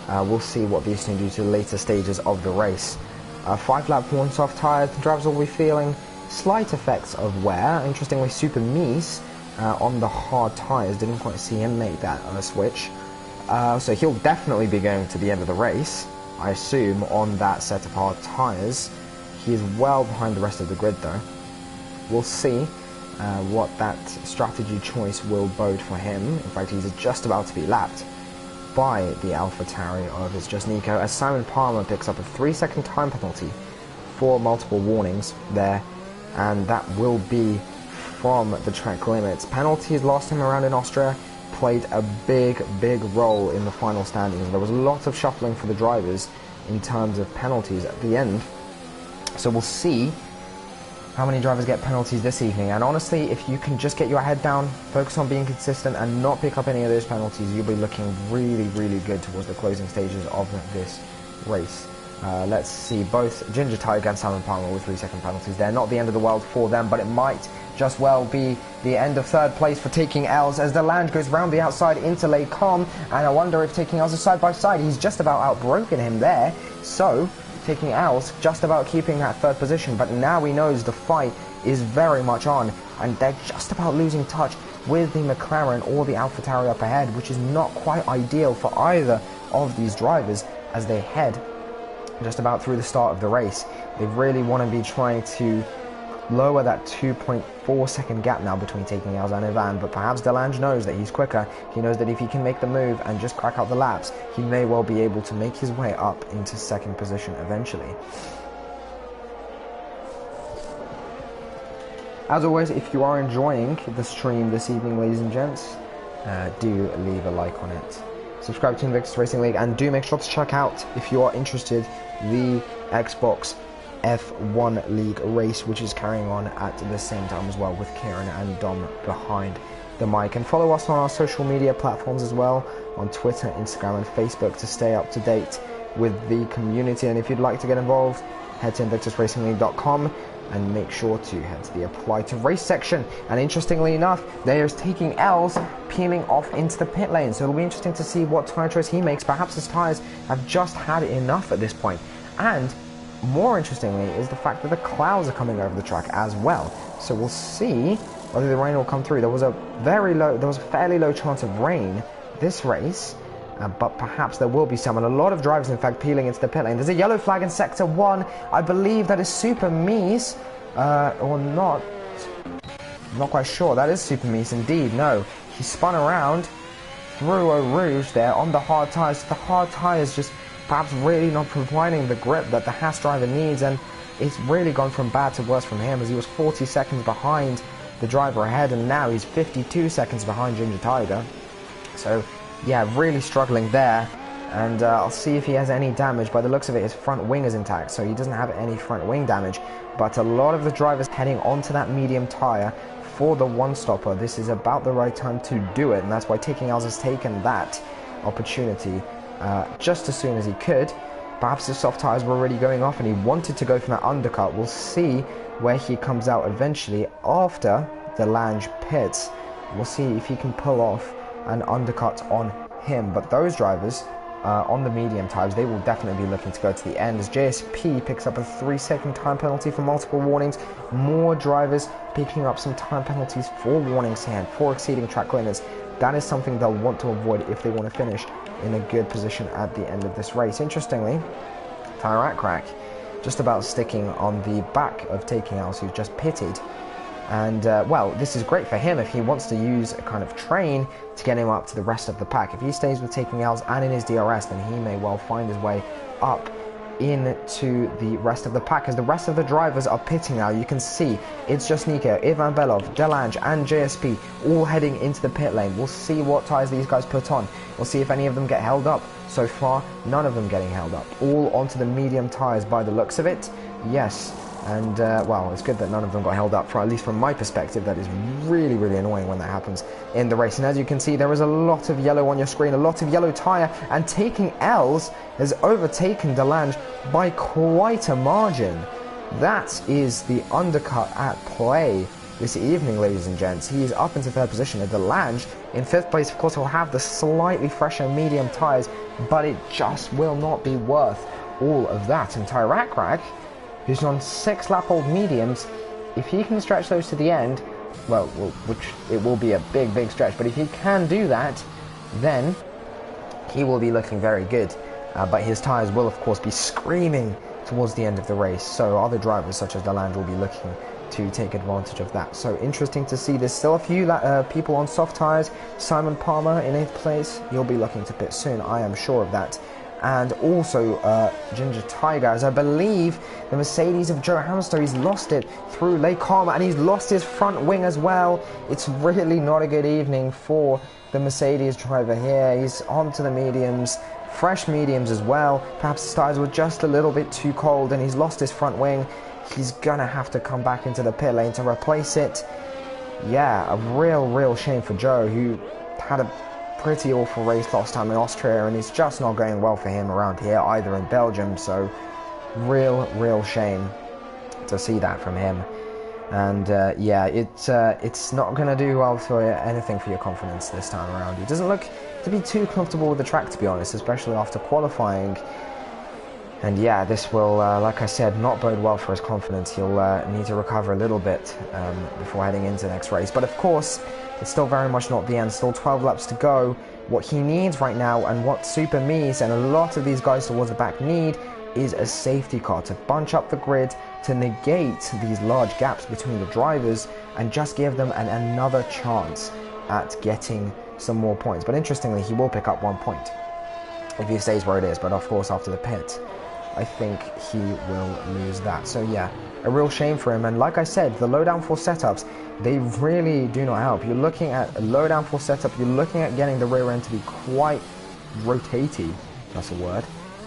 we'll see what these can do to the later stages of the race. 5-lap worn soft tyres, the drivers will be feeling slight effects of wear. Interestingly, Super Mies on the hard tyres, didn't quite see him make that switch. So he'll definitely be going to the end of the race, I assume, on that set of hard tyres. He is well behind the rest of the grid though. We'll see what that strategy choice will bode for him. In fact, he's just about to be lapped by the AlphaTauri of It's Just Nico, as Simon Palmer picks up a 3-second time penalty for multiple warnings there, and that will be from the track limits. Penalties last time around in Austria played a big role in the final standings. There was a lot of shuffling for the drivers in terms of penalties at the end, so we'll see how many drivers get penalties this evening. And honestly, if you can just get your head down, focus on being consistent and not pick up any of those penalties, you'll be looking really good towards the closing stages of this race. Let's see, both Ginger Tiger and Simon Palmer with 3-second penalties. They're not the end of the world for them, but it might just well be the end of 3rd place for taking L's, as Delange goes round the outside into Lecon, and I wonder if taking L's is side by side. He's just about outbroken him there, so taking L's just about keeping that 3rd position, but now he knows the fight is very much on, and they're just about losing touch with the McLaren or the AlphaTauri up ahead, which is not quite ideal for either of these drivers as they head just about through the start of the race. They really want to be trying to lower that 2.4 second gap now between taking L's and Ivan, but perhaps Delange knows that he's quicker. He knows that if he can make the move and just crack out the laps, he may well be able to make his way up into 2nd position eventually. As always, if you are enjoying the stream this evening, ladies and gents, do leave a like on it. Subscribe to Invictus Racing League, and do make sure to check out, if you are interested, the Xbox F1 League race, which is carrying on at the same time as well, with Kieran and Dom behind the mic. And follow us on our social media platforms as well, on Twitter, Instagram and Facebook, to stay up to date with the community. And if you'd like to get involved, head to InvictusRacingLeague.com. and make sure to head to the apply to race section. And interestingly enough, there's taking L's, peeling off into the pit lane. So it'll be interesting to see what tyre choice he makes. Perhaps his tyres have just had enough at this point. And more interestingly is the fact that the clouds are coming over the track as well. So we'll see whether the rain will come through. There was a fairly low chance of rain this race. But perhaps there will be some, and a lot of drivers in fact peeling into the pit lane. There's a yellow flag in sector 1. I believe that is Super Mies, or not. I'm not quite sure. That is Super Mies indeed. No, he spun around through a rouge there on the hard tyres. The hard tyres just perhaps really not providing the grip that the Haas driver needs, and it's really gone from bad to worse from him, as he was 40 seconds behind the driver ahead, and now he's 52 seconds behind Ginger Tiger. So yeah, really struggling there, and I'll see if he has any damage. By the looks of it, his front wing is intact, so he doesn't have any front wing damage. But a lot of the drivers heading onto that medium tyre for the one-stopper. This is about the right time to do it, and that's why Taking L's has taken that opportunity just as soon as he could. Perhaps his soft tyres were already going off, and he wanted to go for that undercut. We'll see where he comes out eventually after the Lange pits. We'll see if he can pull off an undercut on him. But those drivers on the medium tyres, they will definitely be looking to go to the end, as JSP picks up a 3-second time penalty for multiple warnings. More drivers picking up some time penalties for warnings here, for exceeding track limits. That is something they'll want to avoid if they want to finish in a good position at the end of this race. Interestingly, Tyre Crack just about sticking on the back of Taking L's, who's just pitted. And, well, this is great for him if he wants to use a kind of train to get him up to the rest of the pack. If he stays with Taking L's and in his DRS, then he may well find his way up into the rest of the pack, as the rest of the drivers are pitting now. You can see it's just Nico, Ivan Belov, Delange and JSP all heading into the pit lane. We'll see what tyres these guys put on. We'll see if any of them get held up. So far, none of them getting held up. All onto the medium tyres by the looks of it. Yes. And, well, it's good that none of them got held up, for at least from my perspective. That is really, really annoying when that happens in the race. And as you can see, there is a lot of yellow on your screen, a lot of yellow tyre, and Taking L's has overtaken Delange by quite a margin. That is the undercut at play this evening, ladies and gents. He is up into third position. At Delange in fifth place, of course, will have the slightly fresher medium tyres, but it just will not be worth all of that. And Tyrakrak, who's on 6 lap old mediums, if he can stretch those to the end, well, which it will be a big, big stretch, but if he can do that, then he will be looking very good. But his tyres will, of course, be screaming towards the end of the race, so other drivers such as Delange will be looking to take advantage of that. So interesting to see. There's still a few people on soft tyres. Simon Palmer in 8th place, he'll be looking to pit soon, I am sure of that. And also Ginger Tiger, as I believe the Mercedes of Joe Hamster, he's lost it through Lake Calma, and he's lost his front wing as well. It's really not a good evening for the Mercedes driver here. He's on to the mediums, fresh mediums as well. Perhaps his tyres were just a little bit too cold, and he's lost his front wing. He's gonna have to come back into the pit lane to replace it. Yeah, a real shame for Joe, who had a pretty awful race last time in Austria, and it's just not going well for him around here either in Belgium. So real shame to see that from him. And yeah, it's not going to do well for anything for your confidence this time around. He doesn't look to be too comfortable with the track, to be honest, especially after qualifying. And yeah, this will, like I said, not bode well for his confidence. He'll need to recover a little bit before heading into the next race. But of course, it's still very much not the end. Still 12 laps to go. What he needs right now, and what Super Mies and a lot of these guys towards the back need, is a safety car to bunch up the grid, to negate these large gaps between the drivers, and just give them another chance at getting some more points. But interestingly, he will pick up 1 point if he stays where it is. But of course, after the pit, I think he will lose that. So yeah, a real shame for him. And like I said, the low downforce setups, they really do not help. You're looking at a low downforce setup, you're looking at getting the rear end to be quite rotatey, that's a word,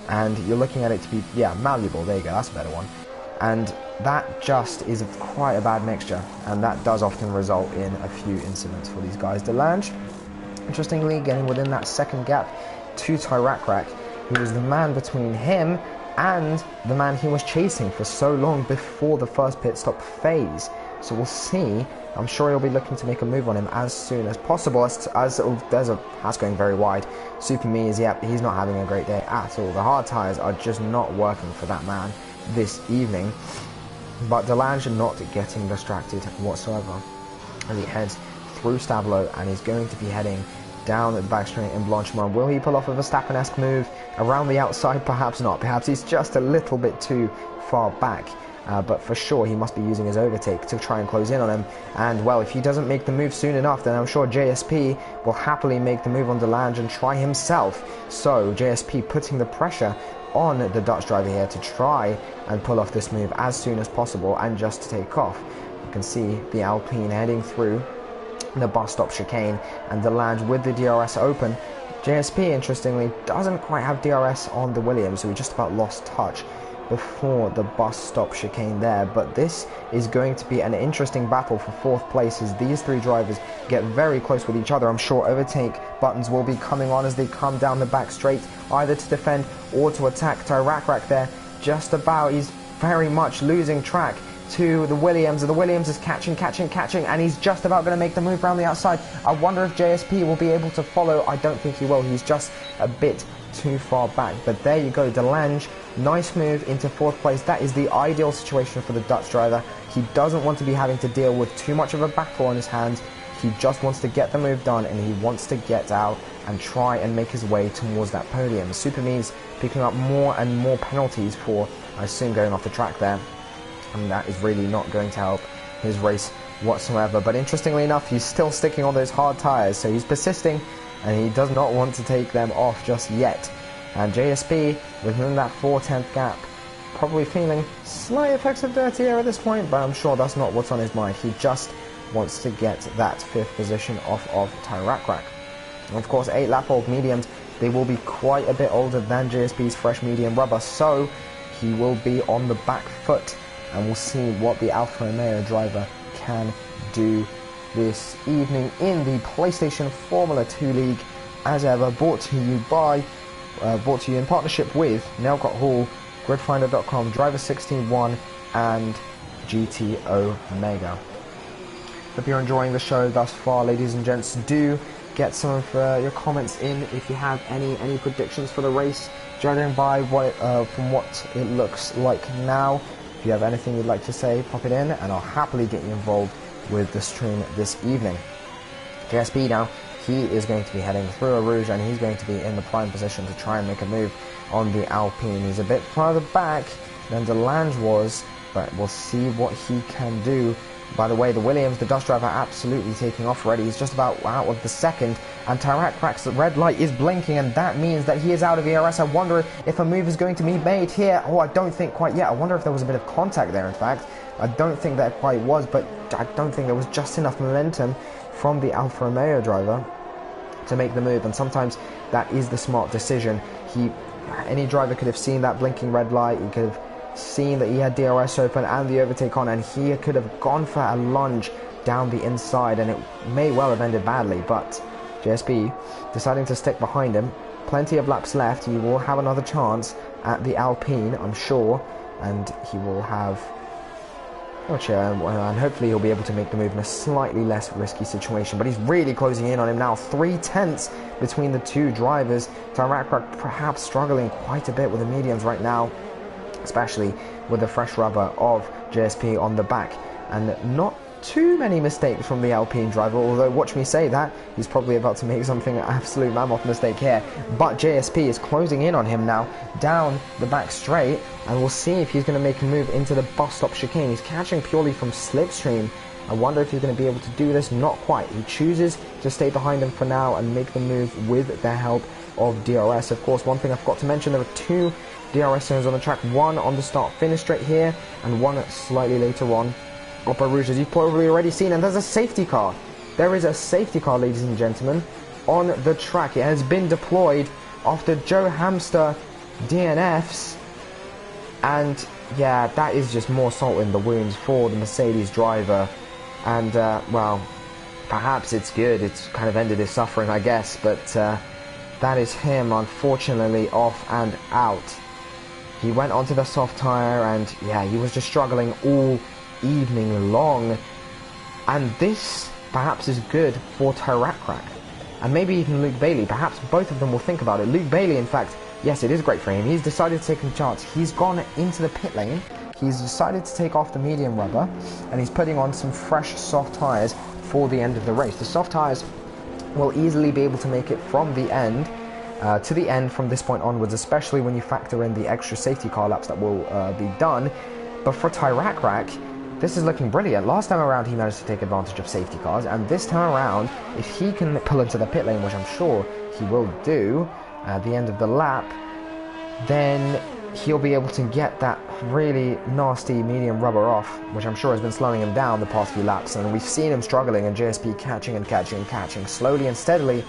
and you're looking at it to be, yeah, malleable, there you go, that's a better one. And that just is quite a bad mixture, and that does often result in a few incidents for these guys. Delange, interestingly, getting within that second gap to Tyrakrak. who was the man between him and the man he was chasing for so long before the first pit stop phase. So we'll see. I'm sure he'll be looking to make a move on him as soon as possible. There's a Haas going very wide. Super Me is, yep, he's not having a great day at all. The hard tyres are just not working for that man this evening. But DeLange not getting distracted whatsoever. And he heads through Stablo, and he's going to be heading down the back straight in Blanchimont. Will he pull off a Verstappen-esque move around the outside? Perhaps not. Perhaps he's just a little bit too far back. But for sure, he must be using his overtake to try and close in on him. And, well, if he doesn't make the move soon enough, then I'm sure JSP will happily make the move on DeLange and try himself. So, JSP putting the pressure on the Dutch driver here to try and pull off this move as soon as possible and just to take off. You can see the Alpine heading through the bus stop chicane, and DeLange with the DRS open. JSP, interestingly, doesn't quite have DRS on the Williams, so he just about lost touch before the bus stop chicane there. But this is going to be an interesting battle for fourth place as these three drivers get very close with each other. I'm sure overtake buttons will be coming on as they come down the back straight, either to defend or to attack. Tyrakrak there just about, he's very much losing track to the Williams, and the Williams is catching, and he's just about going to make the move around the outside. I wonder if JSP will be able to follow. I don't think he will. He's just a bit too far back. But there you go, DeLange, nice move into fourth place. That is the ideal situation for the Dutch driver. He doesn't want to be having to deal with too much of a battle on his hands. He just wants to get the move done, and he wants to get out and try and make his way towards that podium. Super Me's picking up more and more penalties for, I assume, going off the track there. And that is really not going to help his race whatsoever. But interestingly enough, he's still sticking on those hard tyres, so he's persisting, and he does not want to take them off just yet. And JSP, within that 4/10 gap, probably feeling slight effects of dirty air at this point, but I'm sure that's not what's on his mind. He just wants to get that 5th position off of Tyrakrak. And of course, 8-lap-old mediums, they will be quite a bit older than JSP's fresh medium rubber, so he will be on the back foot. And we'll see what the Alfa Romeo driver can do this evening in the PlayStation Formula 2 League, as ever, brought to you in partnership with Nelcott Hall, Gridfinder.com, Driver61, and GTO Mega. Hope you're enjoying the show thus far, ladies and gents. Do get some of your comments in if you have any predictions for the race, judging by from what it looks like now. If you have anything you'd like to say, pop it in, and I'll happily get you involved with the stream this evening. JSP now, he is going to be heading through a Rouge, and he's going to be in the prime position to try and make a move on the Alpine. He's a bit further back than DeLange was, but we'll see what he can do. By the way, the Williams, the Dutch driver, absolutely taking off already. He's just about out of the second, and Tyrakrak's red light is blinking, and that means that he is out of ERS. I wonder if a move is going to be made here. Oh, I don't think quite yet. I wonder if there was a bit of contact there, in fact. I don't think that quite was, but I don't think there was just enough momentum from the Alfa Romeo driver to make the move, and sometimes that is the smart decision. Any driver could have seen that blinking red light. He could have seen that he had DRS open and the overtake on, and he could have gone for a lunge down the inside, and it may well have ended badly. But JSP deciding to stick behind him. Plenty of laps left. He will have another chance at the Alpine, I'm sure, and he will have and hopefully he'll be able to make the move in a slightly less risky situation. But he's really closing in on him now. 3/10 between the two drivers. Tyrakrak perhaps struggling quite a bit with the mediums right now, especially with the fresh rubber of JSP on the back, and not too many mistakes from the Alpine driver, although watch me say that, he's probably about to make something an absolute mammoth mistake here. But JSP is closing in on him now down the back straight, and we'll see if he's going to make a move into the bus stop chicane. He's catching purely from slipstream. I wonder if he's going to be able to do this. Not quite. He chooses to stay behind him for now and make the move with the help of DRS. Of course, one thing I forgot to mention, there are two DRS zones on the track, one on the start-finish straight here, and one slightly later on Upper Rouge, as you've probably already seen. And there's a safety car. There is a safety car, ladies and gentlemen, on the track. It has been deployed after Joe Hamster DNFs, and yeah, that is just more salt in the wounds for the Mercedes driver. And well, perhaps it's good. It's kind of ended his suffering, I guess, but that is him, unfortunately, off and out. He went onto the soft tyre, and yeah, he was just struggling all evening long. And this perhaps is good for Tyrakrak, and maybe even Luke Bailey. Perhaps both of them will think about it. Luke Bailey, in fact, yes, it is great for him. He's decided to take a chance. He's gone into the pit lane. He's decided to take off the medium rubber, and he's putting on some fresh soft tyres for the end of the race. The soft tyres will easily be able to make it from the end to the end from this point onwards, especially when you factor in the extra safety car laps that will be done. But for Tyrakrak, this is looking brilliant. Last time around, he managed to take advantage of safety cars, and this time around, if he can pull into the pit lane, which I'm sure he will do at the end of the lap, then he'll be able to get that really nasty medium rubber off, which I'm sure has been slowing him down the past few laps. And we've seen him struggling, and JSP catching and catching and catching slowly and steadily,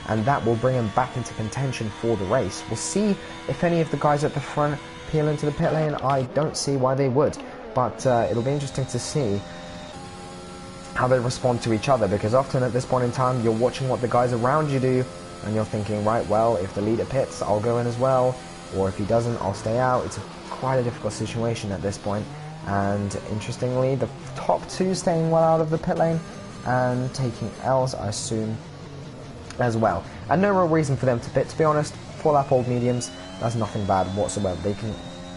and that will bring him back into contention for the race. We'll see if any of the guys at the front peel into the pit lane. I don't see why they would. But it'll be interesting to see how they respond to each other, because often at this point in time, you're watching what the guys around you do, and you're thinking, right, well, if the leader pits, I'll go in as well, or if he doesn't, I'll stay out. It's quite a difficult situation at this point. And interestingly, the top two staying well out of the pit lane and taking L's, I assume, as well. And no real reason for them to pit, to be honest. 4-lap old mediums, that's nothing bad whatsoever. They can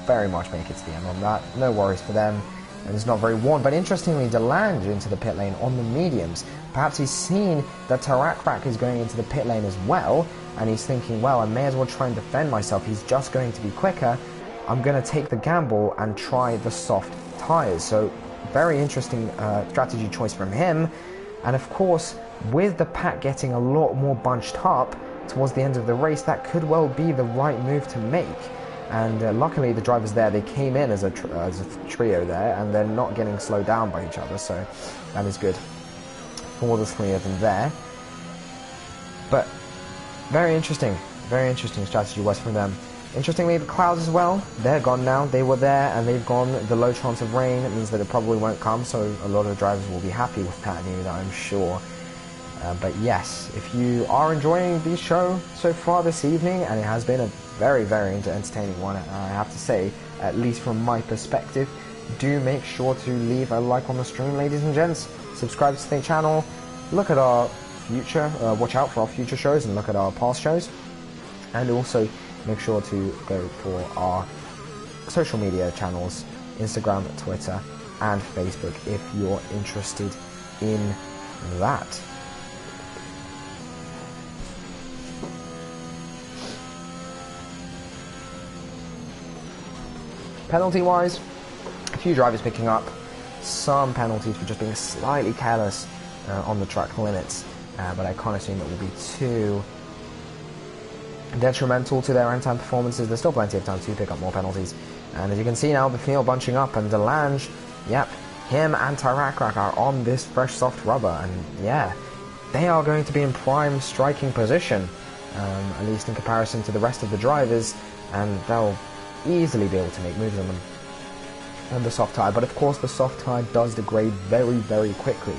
very much make it to the end on that. No worries for them. And it's not very worn. But interestingly, DeLange into the pit lane on the mediums. Perhaps he's seen that Tyrakrak is going into the pit lane as well, and he's thinking, well, I may as well try and defend myself. He's just going to be quicker. I'm going to take the gamble and try the soft tyres. So very interesting strategy choice from him. And of course, with the pack getting a lot more bunched up towards the end of the race, that could well be the right move to make. And luckily the drivers there, they came in as a trio there, and they're not getting slowed down by each other, so that is good for the three of them there. But very interesting strategy was from them. Interestingly, the clouds as well, they're gone now. They were there and they've gone. The low chance of rain, it means that it probably won't come, so a lot of the drivers will be happy with that news, I'm sure. But yes, if you are enjoying the show so far this evening, and it has been a very, very entertaining one, I have to say, at least from my perspective, do make sure to leave a like on the stream, ladies and gents. Subscribe to the channel, look at our future, watch out for our future shows and look at our past shows, and also make sure to go for our social media channels, Instagram, Twitter and Facebook, if you're interested in that. Penalty wise, a few drivers picking up some penalties for just being slightly careless on the track limits, but I can't assume it will be too detrimental to their end-time performances. There's still plenty of time to pick up more penalties, and as you can see now, the field bunching up, and DeLange, yep, him and Tyrakrak are on this fresh soft rubber, and yeah, they are going to be in prime striking position, at least in comparison to the rest of the drivers, and they'll easily be able to make moves on the soft tyre. But of course the soft tyre does degrade very, very quickly,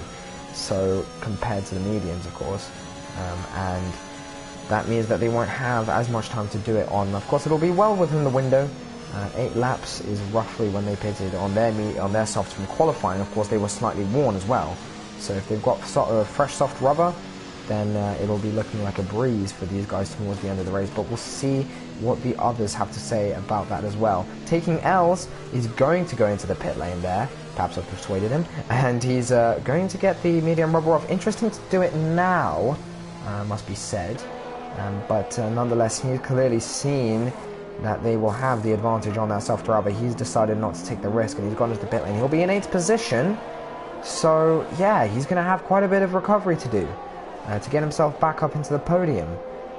so compared to the mediums, of course, and that means that they won't have as much time to do it on. Of course, it'll be well within the window. 8 laps is roughly when they pitted on their softs from qualifying. Of course, they were slightly worn as well, so if they've got fresh soft rubber, then it'll be looking like a breeze for these guys towards the end of the race. But we'll see what the others have to say about that as well. Taking L's, he's going to go into the pit lane there. Perhaps I've persuaded him. And he's going to get the medium rubber off. Interesting to do it now, must be said. But nonetheless, he's clearly seen that they will have the advantage on that soft rubber. He's decided not to take the risk, and he's gone into the pit lane. He'll be in 8th position. So, yeah, he's going to have quite a bit of recovery to do to get himself back up into the podium.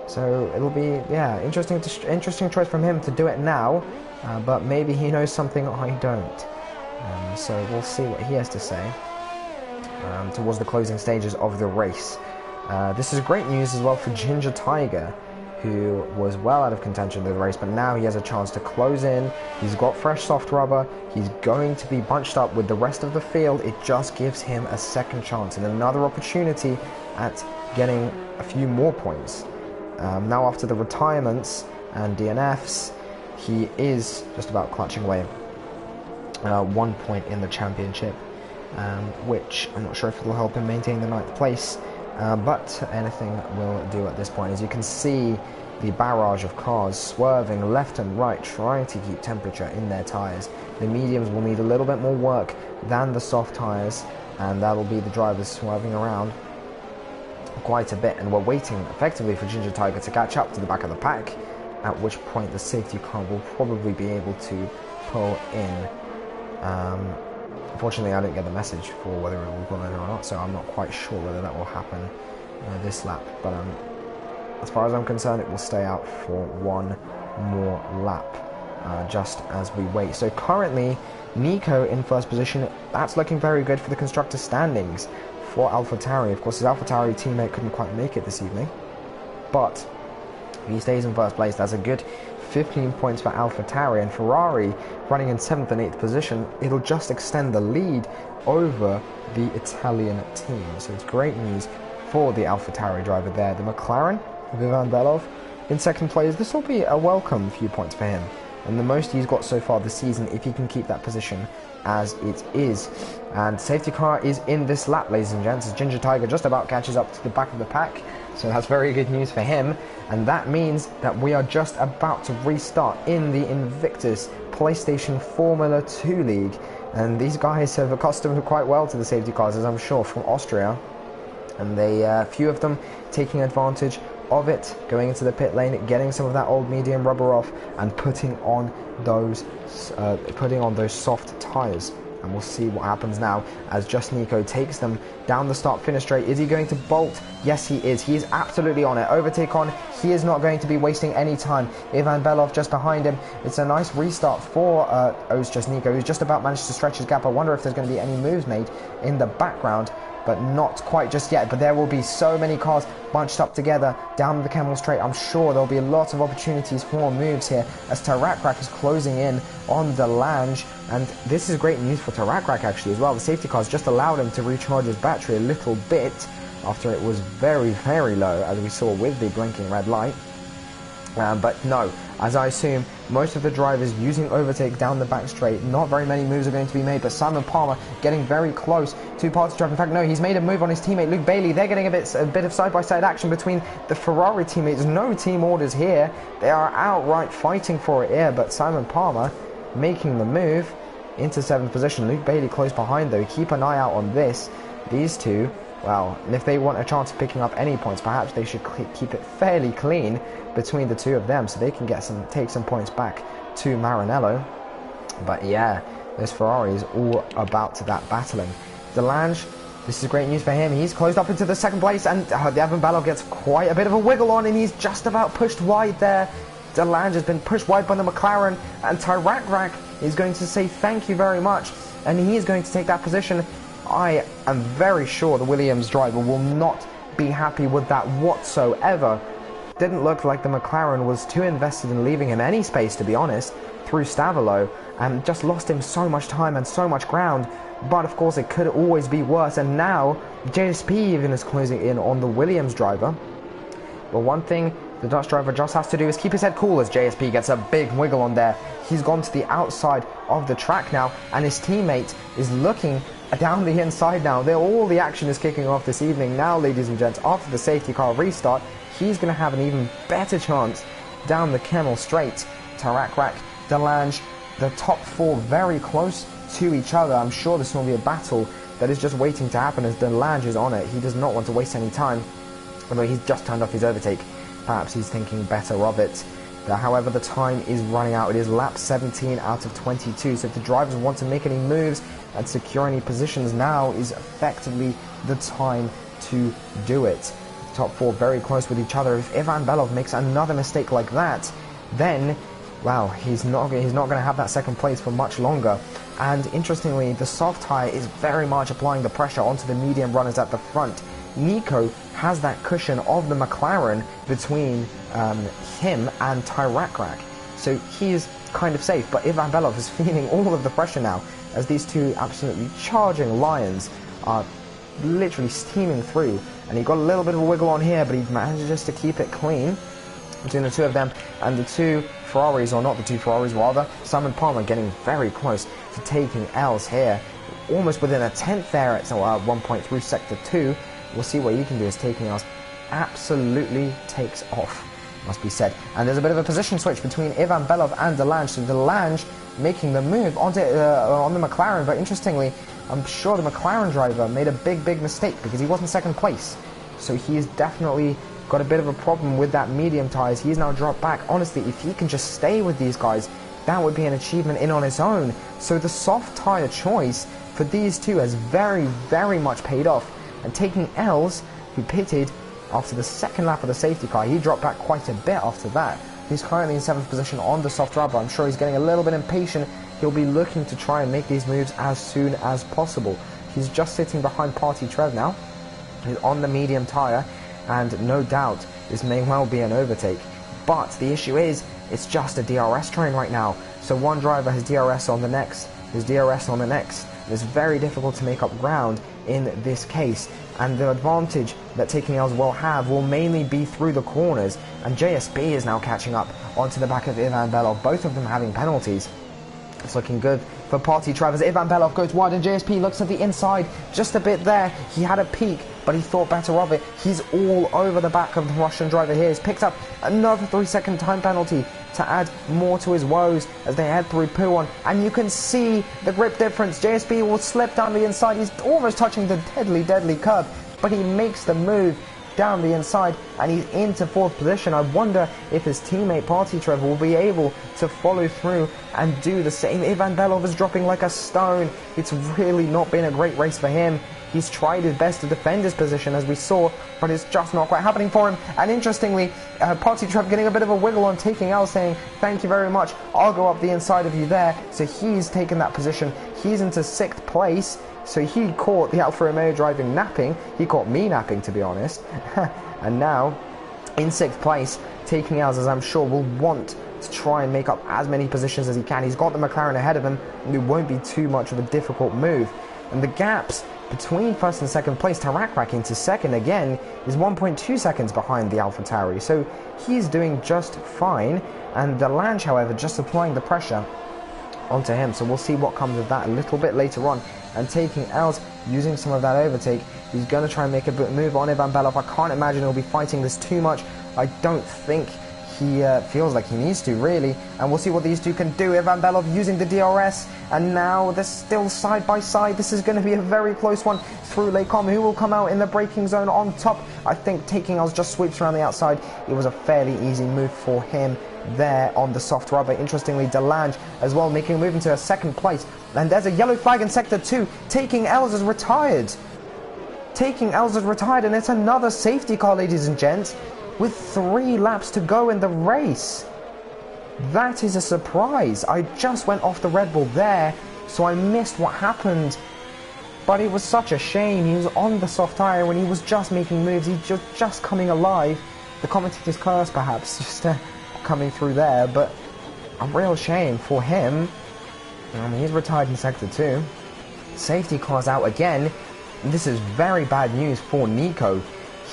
So it'll be, yeah, interesting choice from him to do it now, but maybe he knows something I don't. So we'll see what he has to say towards the closing stages of the race. This is great news as well for Ginger Tiger, who was well out of contention of the race, but now he has a chance to close in. He's got fresh soft rubber. He's going to be bunched up with the rest of the field. It just gives him a second chance and another opportunity at getting a few more points. Now after the retirements and DNFs, he is just about clutching away 1 point in the championship, which I'm not sure if it'll help him maintain the 9th place, but anything will do at this point. As you can see, the barrage of cars swerving left and right, trying to keep temperature in their tyres. The mediums will need a little bit more work than the soft tyres, and that'll be the drivers swerving around quite a bit, and we're waiting effectively for Ginger Tiger to catch up to the back of the pack, at which point the safety car will probably be able to pull in. Unfortunately, I didn't get the message for whether it will pull in or not, so I'm not quite sure whether that will happen this lap, but as far as I'm concerned, it will stay out for one more lap, just as we wait. So currently, Nico in first position. That's looking very good for the constructor standings for AlphaTauri. Of course, his AlphaTauri teammate couldn't quite make it this evening, but he stays in first place. That's a good 15 points for AlphaTauri, and Ferrari running in 7th and 8th position. It'll just extend the lead over the Italian team. So it's great news for the AlphaTauri driver there. The McLaren, Ivan Belov, in 2nd place. This will be a welcome few points for him, and the most he's got so far this season if he can keep that position as it is. And safety car is in this lap, ladies and gents, as Ginger Tiger just about catches up to the back of the pack. So that's very good news for him, and that means that we are just about to restart in the Invictus PlayStation Formula 2 League. And these guys have accustomed quite well to the safety cars, as I'm sure, from Austria, and they few of them taking advantage of it, going into the pit lane, getting some of that old medium rubber off, and putting on those soft tyres. And we'll see what happens now as Just Nico takes them down the start-finish straight. Is he going to bolt? Yes, he is. He is absolutely on it. Overtake on. He is not going to be wasting any time. Ivan Belov just behind him. It's a nice restart for Just Nico, who's just about managed to stretch his gap. I wonder if there's going to be any moves made in the background, but not quite just yet. But there will be so many cars bunched up together down the Camel Straight. I'm sure there'll be lots of opportunities for moves here as Tarakrak is closing in on DeLange. And this is great news for Tarakrak actually as well. The safety cars just allowed him to recharge his battery a little bit after it was very, very low, as we saw with the blinking red light. But no, as I assume, most of the drivers using overtake down the back straight. Not very many moves are going to be made, but Simon Palmer getting very close to Party Drive. In fact, no, he's made a move on his teammate Luke Bailey. They're getting a bit of side-by-side action between the Ferrari teammates. No team orders here. They are outright fighting for it here, but Simon Palmer making the move into 7th position. Luke Bailey close behind though. Keep an eye out on this. These two, well, if they want a chance of picking up any points, perhaps they should keep it fairly clean between the two of them so they can take some points back to Maranello. But yeah, this Ferrari is all about that battling. DeLange, this is great news for him. He's closed up into the 2nd place, and the Evan Belov gets quite a bit of a wiggle on, and he's just about pushed wide there. DeLange has been pushed wide by the McLaren, and Tarakrak is going to say thank you very much, and he is going to take that position. I am very sure the Williams driver will not be happy with that whatsoever. Didn't look like the McLaren was too invested in leaving him any space, to be honest, through Stavolo, and just lost him so much time and so much ground. But of course it could always be worse, and now JSP even is closing in on the Williams driver. But one thing the Dutch driver just has to do is keep his head cool as JSP gets a big wiggle on there. He's gone to the outside of the track now, and his teammate is looking down the inside now. All the action is kicking off this evening now, ladies and gents. After the safety car restart, he's going to have an even better chance down the Camel Straight. Tarakrak, DeLange, the top 4 very close to each other. I'm sure this will be a battle that is just waiting to happen as DeLange is on it. He does not want to waste any time, although he's just turned off his overtake. Perhaps he's thinking better of it. However, the time is running out. It is lap 17 out of 22. So if the drivers want to make any moves and secure any positions, now is effectively the time to do it. The top 4 very close with each other. If Ivan Belov makes another mistake like that, then, wow, he's not going to have that 2nd place for much longer. And interestingly, the soft tyre is very much applying the pressure onto the medium runners at the front. Nico has that cushion of the McLaren between him and Tarakrak, so he is kind of safe. But Ivan Belov is feeling all of the pressure now as these two absolutely charging lions are literally steaming through and he got a little bit of a wiggle on here, but he manages to keep it clean between the two of them, and the two Ferraris, or not the two Ferraris rather, Sam and Palmer getting very close to taking L's here, almost within a tenth there at one point through sector 2. We'll see what he can do as taking L's absolutely takes off, must be said. And there's a bit of a position switch between Ivan Belov and DeLange, so DeLange making the move onto on the McLaren, but interestingly, I'm sure the McLaren driver made a big mistake because he wasn't second place, so he's definitely got a bit of a problem with that medium tyres. He's now dropped back. Honestly, if he can just stay with these guys, that would be an achievement in on its own. So the soft tyre choice for these two has very much paid off, and taking L's, who pitted after the second lap of the safety car, he dropped back quite a bit after that. He's currently in 7th position on the soft rubber. I'm sure he's getting a little bit impatient. He'll be looking to try and make these moves as soon as possible. He's just sitting behind Party Trev now. He's on the medium tyre, and no doubt this may well be an overtake. But the issue is, it's just a DRS train right now. So one driver has DRS on the next, has DRS on the next. It's very difficult to make up ground in this case, and the advantage that taking L's will have will mainly be through the corners, and JSB is now catching up onto the back of Ivan Belov, both of them having penalties. It's looking good for Party Trev as Ivan Belov goes wide and JSP looks at the inside just a bit there. He had a peek, but he thought better of it. He's all over the back of the Russian driver here. He's picked up another 3-second time penalty to add more to his woes as they head through Puon, and you can see the grip difference. JSP will slip down the inside. He's almost touching the deadly curb, but he makes the move down the inside and he's into 4th position. I wonder if his teammate Party Trev will be able to follow through and do the same. Ivan Belov is dropping like a stone. It's really not been a great race for him. He's tried his best to defend his position, as we saw, but it's just not quite happening for him. And interestingly, Party Trev getting a bit of a wiggle on taking L, saying, thank you very much, I'll go up the inside of you there. So he's taken that position. He's into 6th place. So he caught the Alfa Romeo driving napping. He caught me napping, to be honest. And now, in 6th place, taking L's, as I'm sure will want to try and make up as many positions as he can. He's got the McLaren ahead of him, and it won't be too much of a difficult move. And the gaps between 1st and 2nd place, Tarakrak into 2nd again, is 1.2 seconds behind the AlphaTauri. So he's doing just fine. And DeLange, however, just applying the pressure onto him. So we'll see what comes of that a little bit later on. And taking L's, using some of that overtake, he's going to try and make a move on Ivan Belov. I can't imagine he'll be fighting this too much. I don't think he feels like he needs to, really. And we'll see what these two can do. Ivan Belov using the DRS, and now they're still side by side. This is going to be a very close one through Lecom, who will come out in the braking zone on top. I think taking L's just sweeps around the outside. It was a fairly easy move for him there on the soft rubber. Interestingly, DeLange as well making a move into a 2nd place. And there's a yellow flag in sector 2. Taking L's is retired. Taking L's is retired, and it's another safety car, ladies and gents, with 3 laps to go in the race. That is a surprise. I just went off the Red Bull there, so I missed what happened. But it was such a shame. He was on the soft tyre when he was just making moves. He's just coming alive. The commentator's curse, perhaps, just coming through there, but a real shame for him. I mean, he's retired in sector 2. Safety car's out again. This is very bad news for Nico.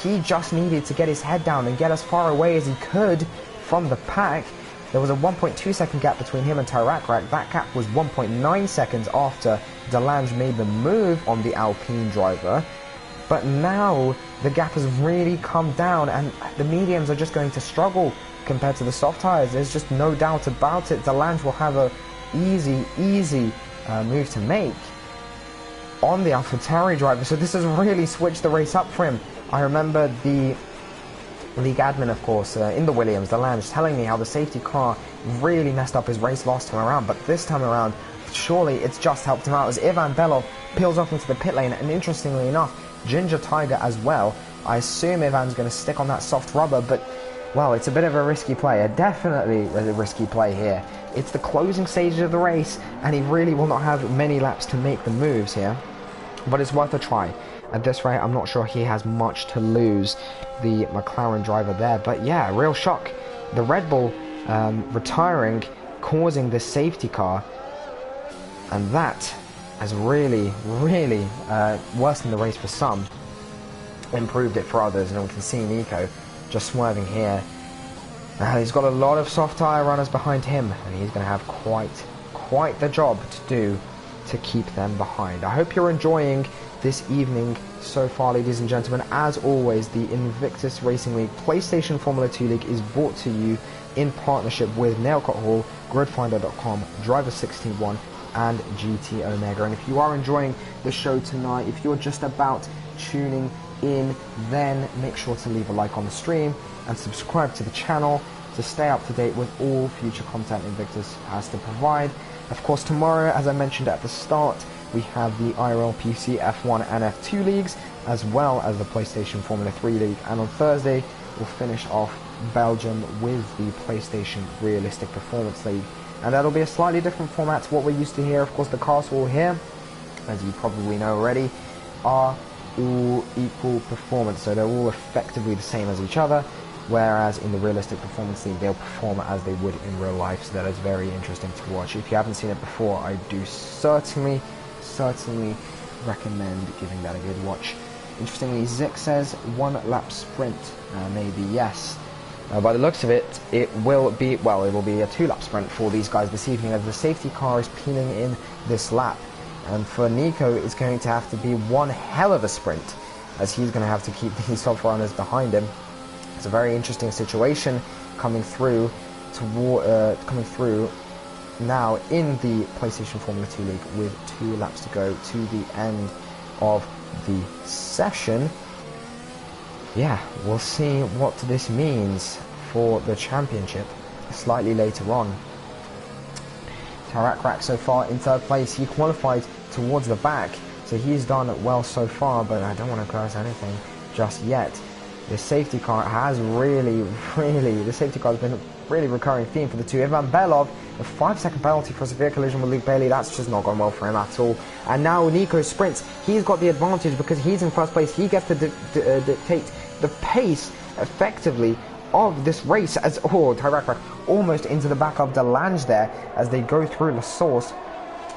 He just needed to get his head down and get as far away as he could from the pack. There was a 1.2 second gap between him and Tarakrak. That gap was 1.9 seconds after DeLange made the move on the Alpine driver. But now the gap has really come down, and the mediums are just going to struggle compared to the soft tyres. There's just no doubt about it. DeLange will have a easy move to make on the AlphaTauri driver. So this has really switched the race up for him. I remember the league admin, of course, in the Williams, DeLange, telling me how the safety car really messed up his race last time around, but this time around, surely it's just helped him out as Ivan Belov peels off into the pit lane. And interestingly enough, Ginger Tiger as well. I assume Ivan's going to stick on that soft rubber, but well, it's a bit of a risky play, definitely a risky play here. It's the closing stages of the race, and he really will not have many laps to make the moves here, but it's worth a try. At this rate, I'm not sure he has much to lose, the McLaren driver there, but yeah, real shock. The Red Bull retiring, causing this safety car, and that has really worsened the race for some. improved it for others, and we can see Nico just swerving here. He's got a lot of soft tyre runners behind him, and he's going to have quite the job to do to keep them behind. I hope you're enjoying this evening so far, ladies and gentlemen. As always, the Invictus Racing League PlayStation Formula 2 League is brought to you in partnership with Nailcut Hall, gridfinder.com, Driver61 and GT Omega. And if you are enjoying the show tonight, if you're just about tuning in, then make sure to leave a like on the stream and subscribe to the channel to stay up to date with all future content Invictus has to provide. Of course, tomorrow, as I mentioned at the start, we have the IRL PC F1 and F2 Leagues, as well as the PlayStation Formula 3 League. And on Thursday, we'll finish off Belgium with the PlayStation Realistic Performance League. And that'll be a slightly different format to what we're used to here. Of course, the cars all here, as you probably know already, are all equal performance. So they're all effectively the same as each other. Whereas in the Realistic Performance League, they'll perform as they would in real life, so that is very interesting to watch. If you haven't seen it before, I do certainly recommend giving that a good watch. Interestingly, Zik says 1 lap sprint, maybe yes. By the looks of it, it will be a 2-lap sprint for these guys this evening, as the safety car is peeling in this lap. And for Nico, it's going to have to be one hell of a sprint, as he's going to have to keep these soft runners behind him. It's a very interesting situation coming through now in the PlayStation Formula 2 League with 2 laps to go to the end of the session. Yeah, we'll see what this means for the championship slightly later on. Tarak so far in 3rd place. He qualified towards the back, so he's done well so far, but I don't want to curse anything just yet. The safety car has the safety car has been a really recurring theme for the two. Ivan Belov, a 5-second penalty for a severe collision with Luke Bailey. That's just not gone well for him at all. And now Nico sprints. He's got the advantage because he's in 1st place. He gets to dictate the pace, effectively, of this race. As Tyrak almost into the back of DeLange there as they go through La Source.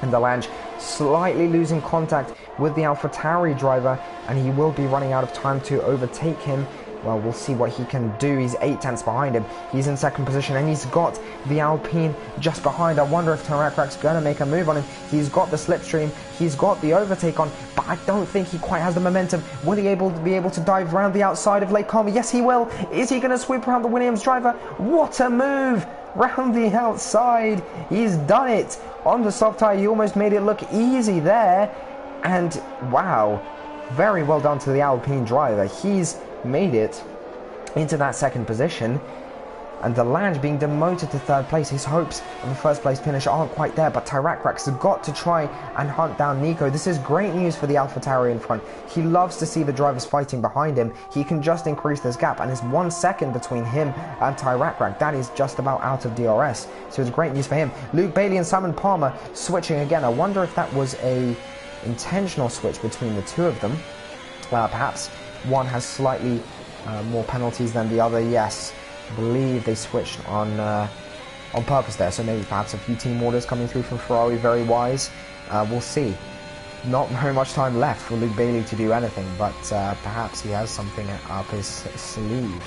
And DeLange slightly losing contact with the AlphaTauri driver, and he will be running out of time to overtake him. Well, we'll see what he can do. He's 8 tenths behind him. He's in 2nd position, and he's got the Alpine just behind. I wonder if Tarak's going to make a move on him. He's got the slipstream. He's got the overtake on, but I don't think he quite has the momentum. Will he be able to dive around the outside of Lake Como? Yes, he will. Is he going to sweep around the Williams driver? What a move! Round the outside. He's done it. On the soft tyre, he almost made it look easy there. And wow, very well done to the Alpine driver. He's made it into that 2nd position, and DeLange being demoted to 3rd place. His hopes of a 1st place finish aren't quite there, but Tyrak's got to try and hunt down Nico. This is great news for the AlphaTauri in front. He loves to see the drivers fighting behind him. He can just increase this gap, and it's 1 second between him and Tyrak. That is just about out of DRS, so it's great news for him. Luke Bailey and Simon Palmer switching again. I wonder if that was a intentional switch between the two of them. Perhaps one has slightly more penalties than the other. Yes, I believe they switched on purpose there, so maybe perhaps a few team orders coming through from Ferrari. Very wise. We'll see. Not very much time left for Luke Bailey to do anything, but perhaps he has something up his sleeve.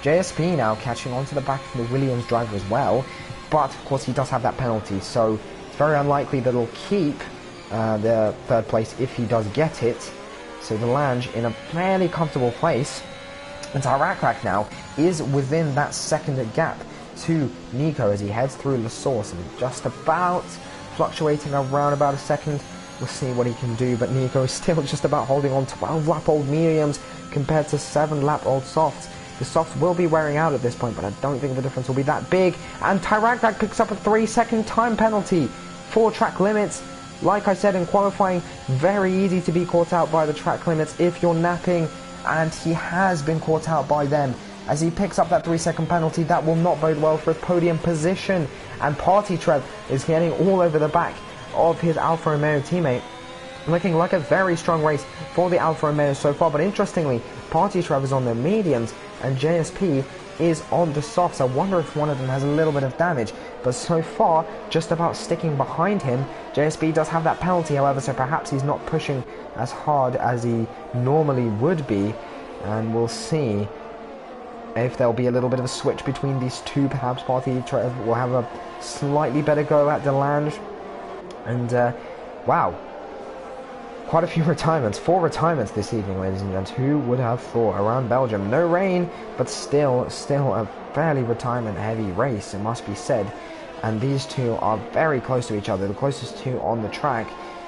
JSP now catching on to the back of the Williams driver as well, but of course he does have that penalty, so it's very unlikely that he'll keep the 3rd place if he does get it. So DeLange in a fairly comfortable place, and Tyrak now is within that 2nd gap to Nico as he heads through La Source, and just about fluctuating around about a second. We'll see what he can do, but Nico is still just about holding on. 12-lap-old mediums compared to 7-lap-old softs. The softs will be wearing out at this point, but I don't think the difference will be that big. And Tyrak picks up a 3-second time penalty for track limits. Like I said in qualifying, very easy to be caught out by the track limits if you're napping, and he has been caught out by them. As he picks up that 3-second penalty, that will not bode well for his podium position. And Party Trev is getting all over the back of his Alfa Romeo teammate. Looking like a very strong race for the Alfa Romeo so far, but interestingly, Party Trev is on the mediums and JSP is on the softs. I wonder if one of them has a little bit of damage, but so far just about sticking behind him. JSP does have that penalty, however, so perhaps he's not pushing as hard as he normally would be. and we'll see if there'll be a little bit of a switch between these two. Perhaps Party Trev will have a slightly better go at Delange. And, wow. Quite a few retirements. 4 retirements this evening, ladies and gents. Who would have thought? Around Belgium. No rain, but still a fairly retirement-heavy race, it must be said. And these two are very close to each other. The closest two on the track.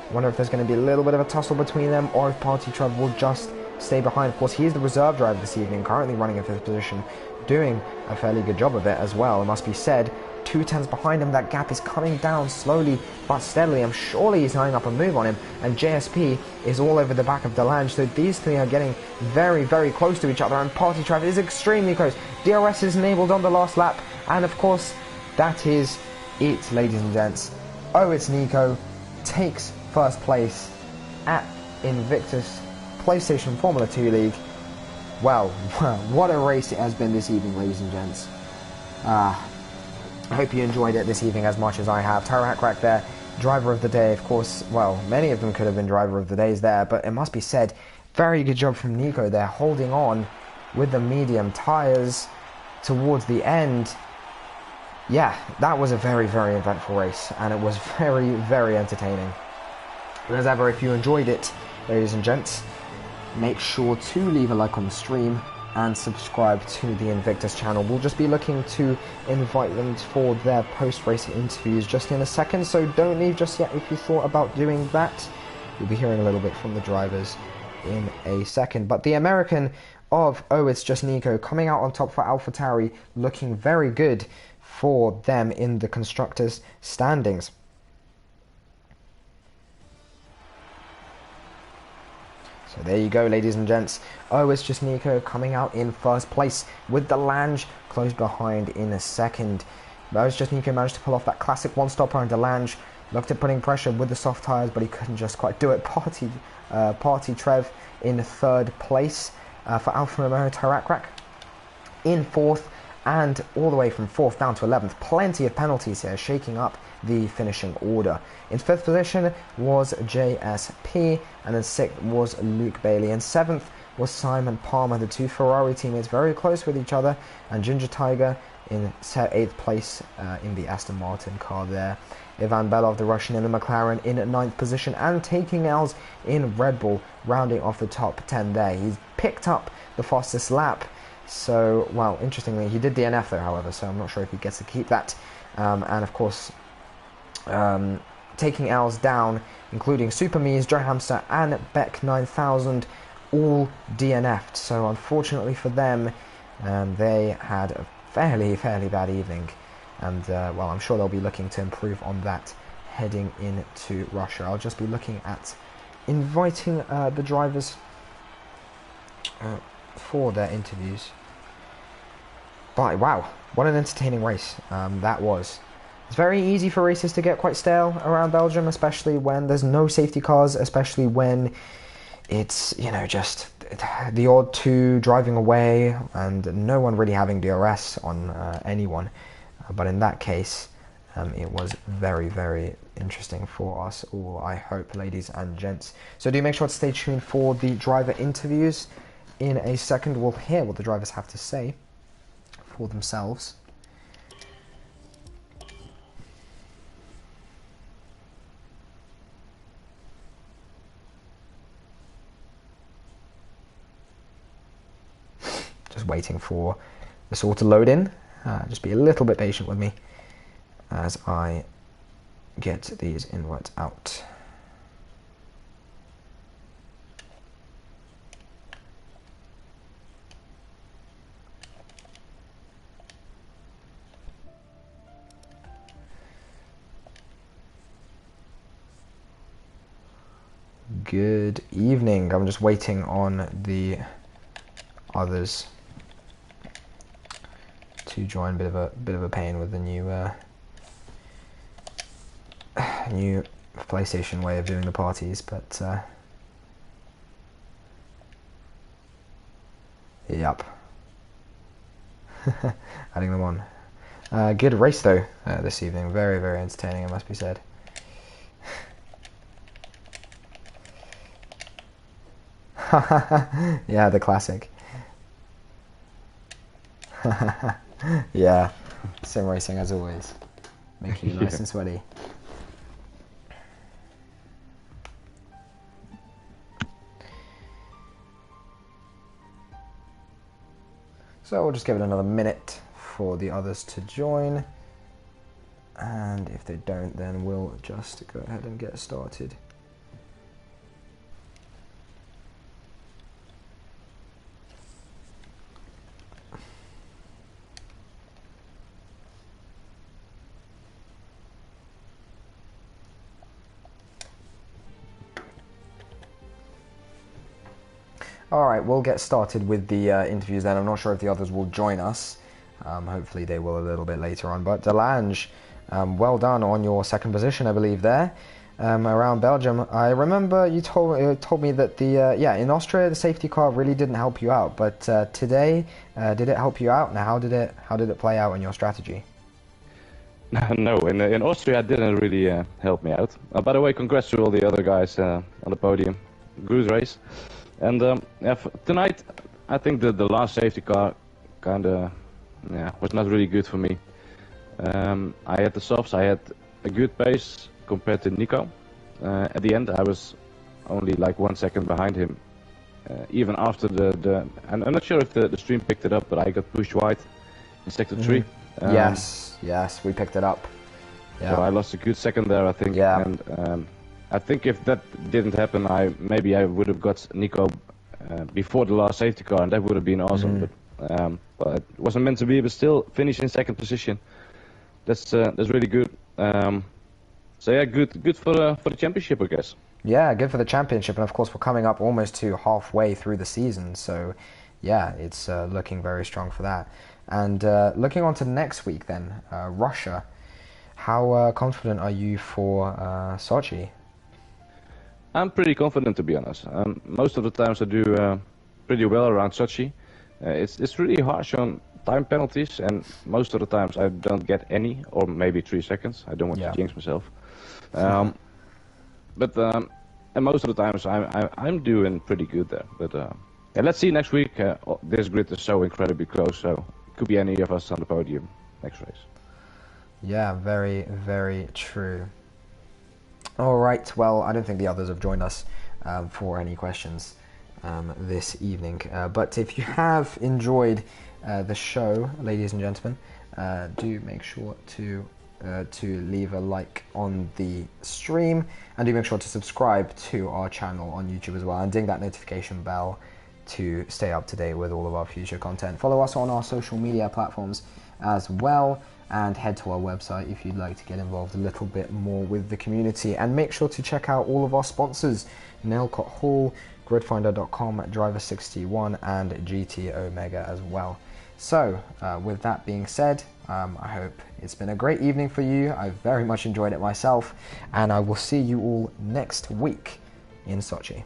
I wonder if there's going to be a little bit of a tussle between them, or if Party Trev will just stay behind. Of course, he is the reserve driver this evening, currently running in 5th position, doing a fairly good job of it as well, it must be said. 2 tenths behind him, that gap is coming down slowly but steadily. I'm surely he's lining up a move on him, and JSP is all over the back of Delange, so these three are getting very, very close to each other, and Party Trev is extremely close. DRS is enabled on the last lap, and of course, that is it, ladies and gents. Oh, it's Nico takes first place at Invictus PlayStation Formula 2 League. Well, what a race it has been this evening, ladies and gents. I hope you enjoyed it this evening as much as I have. Tarakrak there, driver of the day, of course. Well, many of them could have been driver of the days there, but it must be said, very good job from Nico there, holding on with the medium tyres towards the end. Yeah, that was a very, very eventful race, and it was very, very entertaining. And as ever, if you enjoyed it, ladies and gents, make sure to leave a like on the stream and subscribe to the Invictus channel. We'll just be looking to invite them for their post-race interviews just in a second, so don't leave just yet if you thought about doing that. You'll be hearing a little bit from the drivers in a second. But the American of Oh It's Just Nico coming out on top for AlphaTauri, looking very good for them in the constructors' standings. So there you go, ladies and gents. Oh, it's just Nico coming out in first place with Delange close behind in a second. But it's just Nico managed to pull off that classic one-stopper, and Delange looked at putting pressure with the soft tyres, but he couldn't just quite do it. Party Trev in third place for Alfa Romeo Tarakrak in fourth, and all the way from 4th down to 11th. Plenty of penalties here, shaking up the finishing order. In 5th position was JSP, and in 6th was Luke Bailey. In 7th was Simon Palmer, the 2 Ferrari teammates very close with each other, and Ginger Tiger in 8th place in the Aston Martin car there. Ivan Belov, the Russian, in the McLaren in 9th position, and taking L's in Red Bull, rounding off the top 10 there. He's picked up the fastest lap. So, well, interestingly, he did DNF there, however, so I'm not sure if he gets to keep that. And, of course, taking L's down, including Super Mies, Joe Hamster, and Beck 9000, all DNF'd. So, unfortunately for them, they had a fairly bad evening. And, well, I'm sure they'll be looking to improve on that heading into Russia. I'll just be looking at inviting the drivers for their interviews. But wow, what an entertaining race that was. It's very easy for races to get quite stale around Belgium, especially when there's no safety cars, especially when it's, you know, just the odd 2 driving away and no one really having DRS on anyone. But in that case, it was very interesting for us all, I hope, ladies and gents. So do make sure to stay tuned for the driver interviews. In a second, we'll hear what the drivers have to say for themselves. Just waiting for this all to load in. Just be a little bit patient with me as I get these invites out. Good evening. I'm just waiting on the others to join. Bit of a pain with the new new PlayStation way of doing the parties, but yep. Adding them on. Good race though this evening. Very entertaining, it must be said. Yeah, the classic. Yeah, sim racing as always, making you nice and sweaty. So we'll just give it another minute for the others to join, and if they don't, then we'll just go ahead and get started. Alright, we'll get started with the interviews then. I'm not sure if the others will join us. Hopefully they will a little bit later on. But DeLange, well done on your second position, I believe, there around Belgium. I remember you told me that in Austria the safety car really didn't help you out, but today did it help you out? Now how did it play out in your strategy? No, in Austria it didn't really help me out. By the way, congrats to all the other guys on the podium. Good race. And tonight, I think that the last safety car was not really good for me. I had the softs, I had a good pace compared to Nico. At the end, I was only like 1 second behind him. Even after and I'm not sure if the stream picked it up, but I got pushed wide in sector 3. Yes, we picked it up. Yeah. So I lost a good second there, I think. Yeah. And I think if that didn't happen, maybe I would have got Nico before the last safety car, and that would have been awesome. But it wasn't meant to be. But still, finish in second position. That's really good. So yeah, good for the championship, I guess. Yeah, good for the championship, and of course we're coming up almost to halfway through the season. So yeah, it's looking very strong for that. And looking on to next week, then Russia. How confident are you for Sochi? I'm pretty confident, to be honest. Most of the times I do pretty well around Sochi. It's really harsh on time penalties, and most of the times I don't get any, or maybe 3 seconds. I don't want to jinx myself. But and most of the times I'm doing pretty good there. But let's see next week. This grid is so incredibly close, so it could be any of us on the podium next race. Yeah, very, very true. All right, well, I don't think the others have joined us for any questions this evening. But if you have enjoyed the show, ladies and gentlemen, do make sure to leave a like on the stream, and do make sure to subscribe to our channel on YouTube as well, and ding that notification bell to stay up to date with all of our future content. Follow us on our social media platforms as well, and head to our website if you'd like to get involved a little bit more with the community. And make sure to check out all of our sponsors: Nailcott Hall, Gridfinder.com, Driver61, and GT Omega as well. So with that being said, I hope it's been a great evening for you. I've very much enjoyed it myself, and I will see you all next week in Sochi.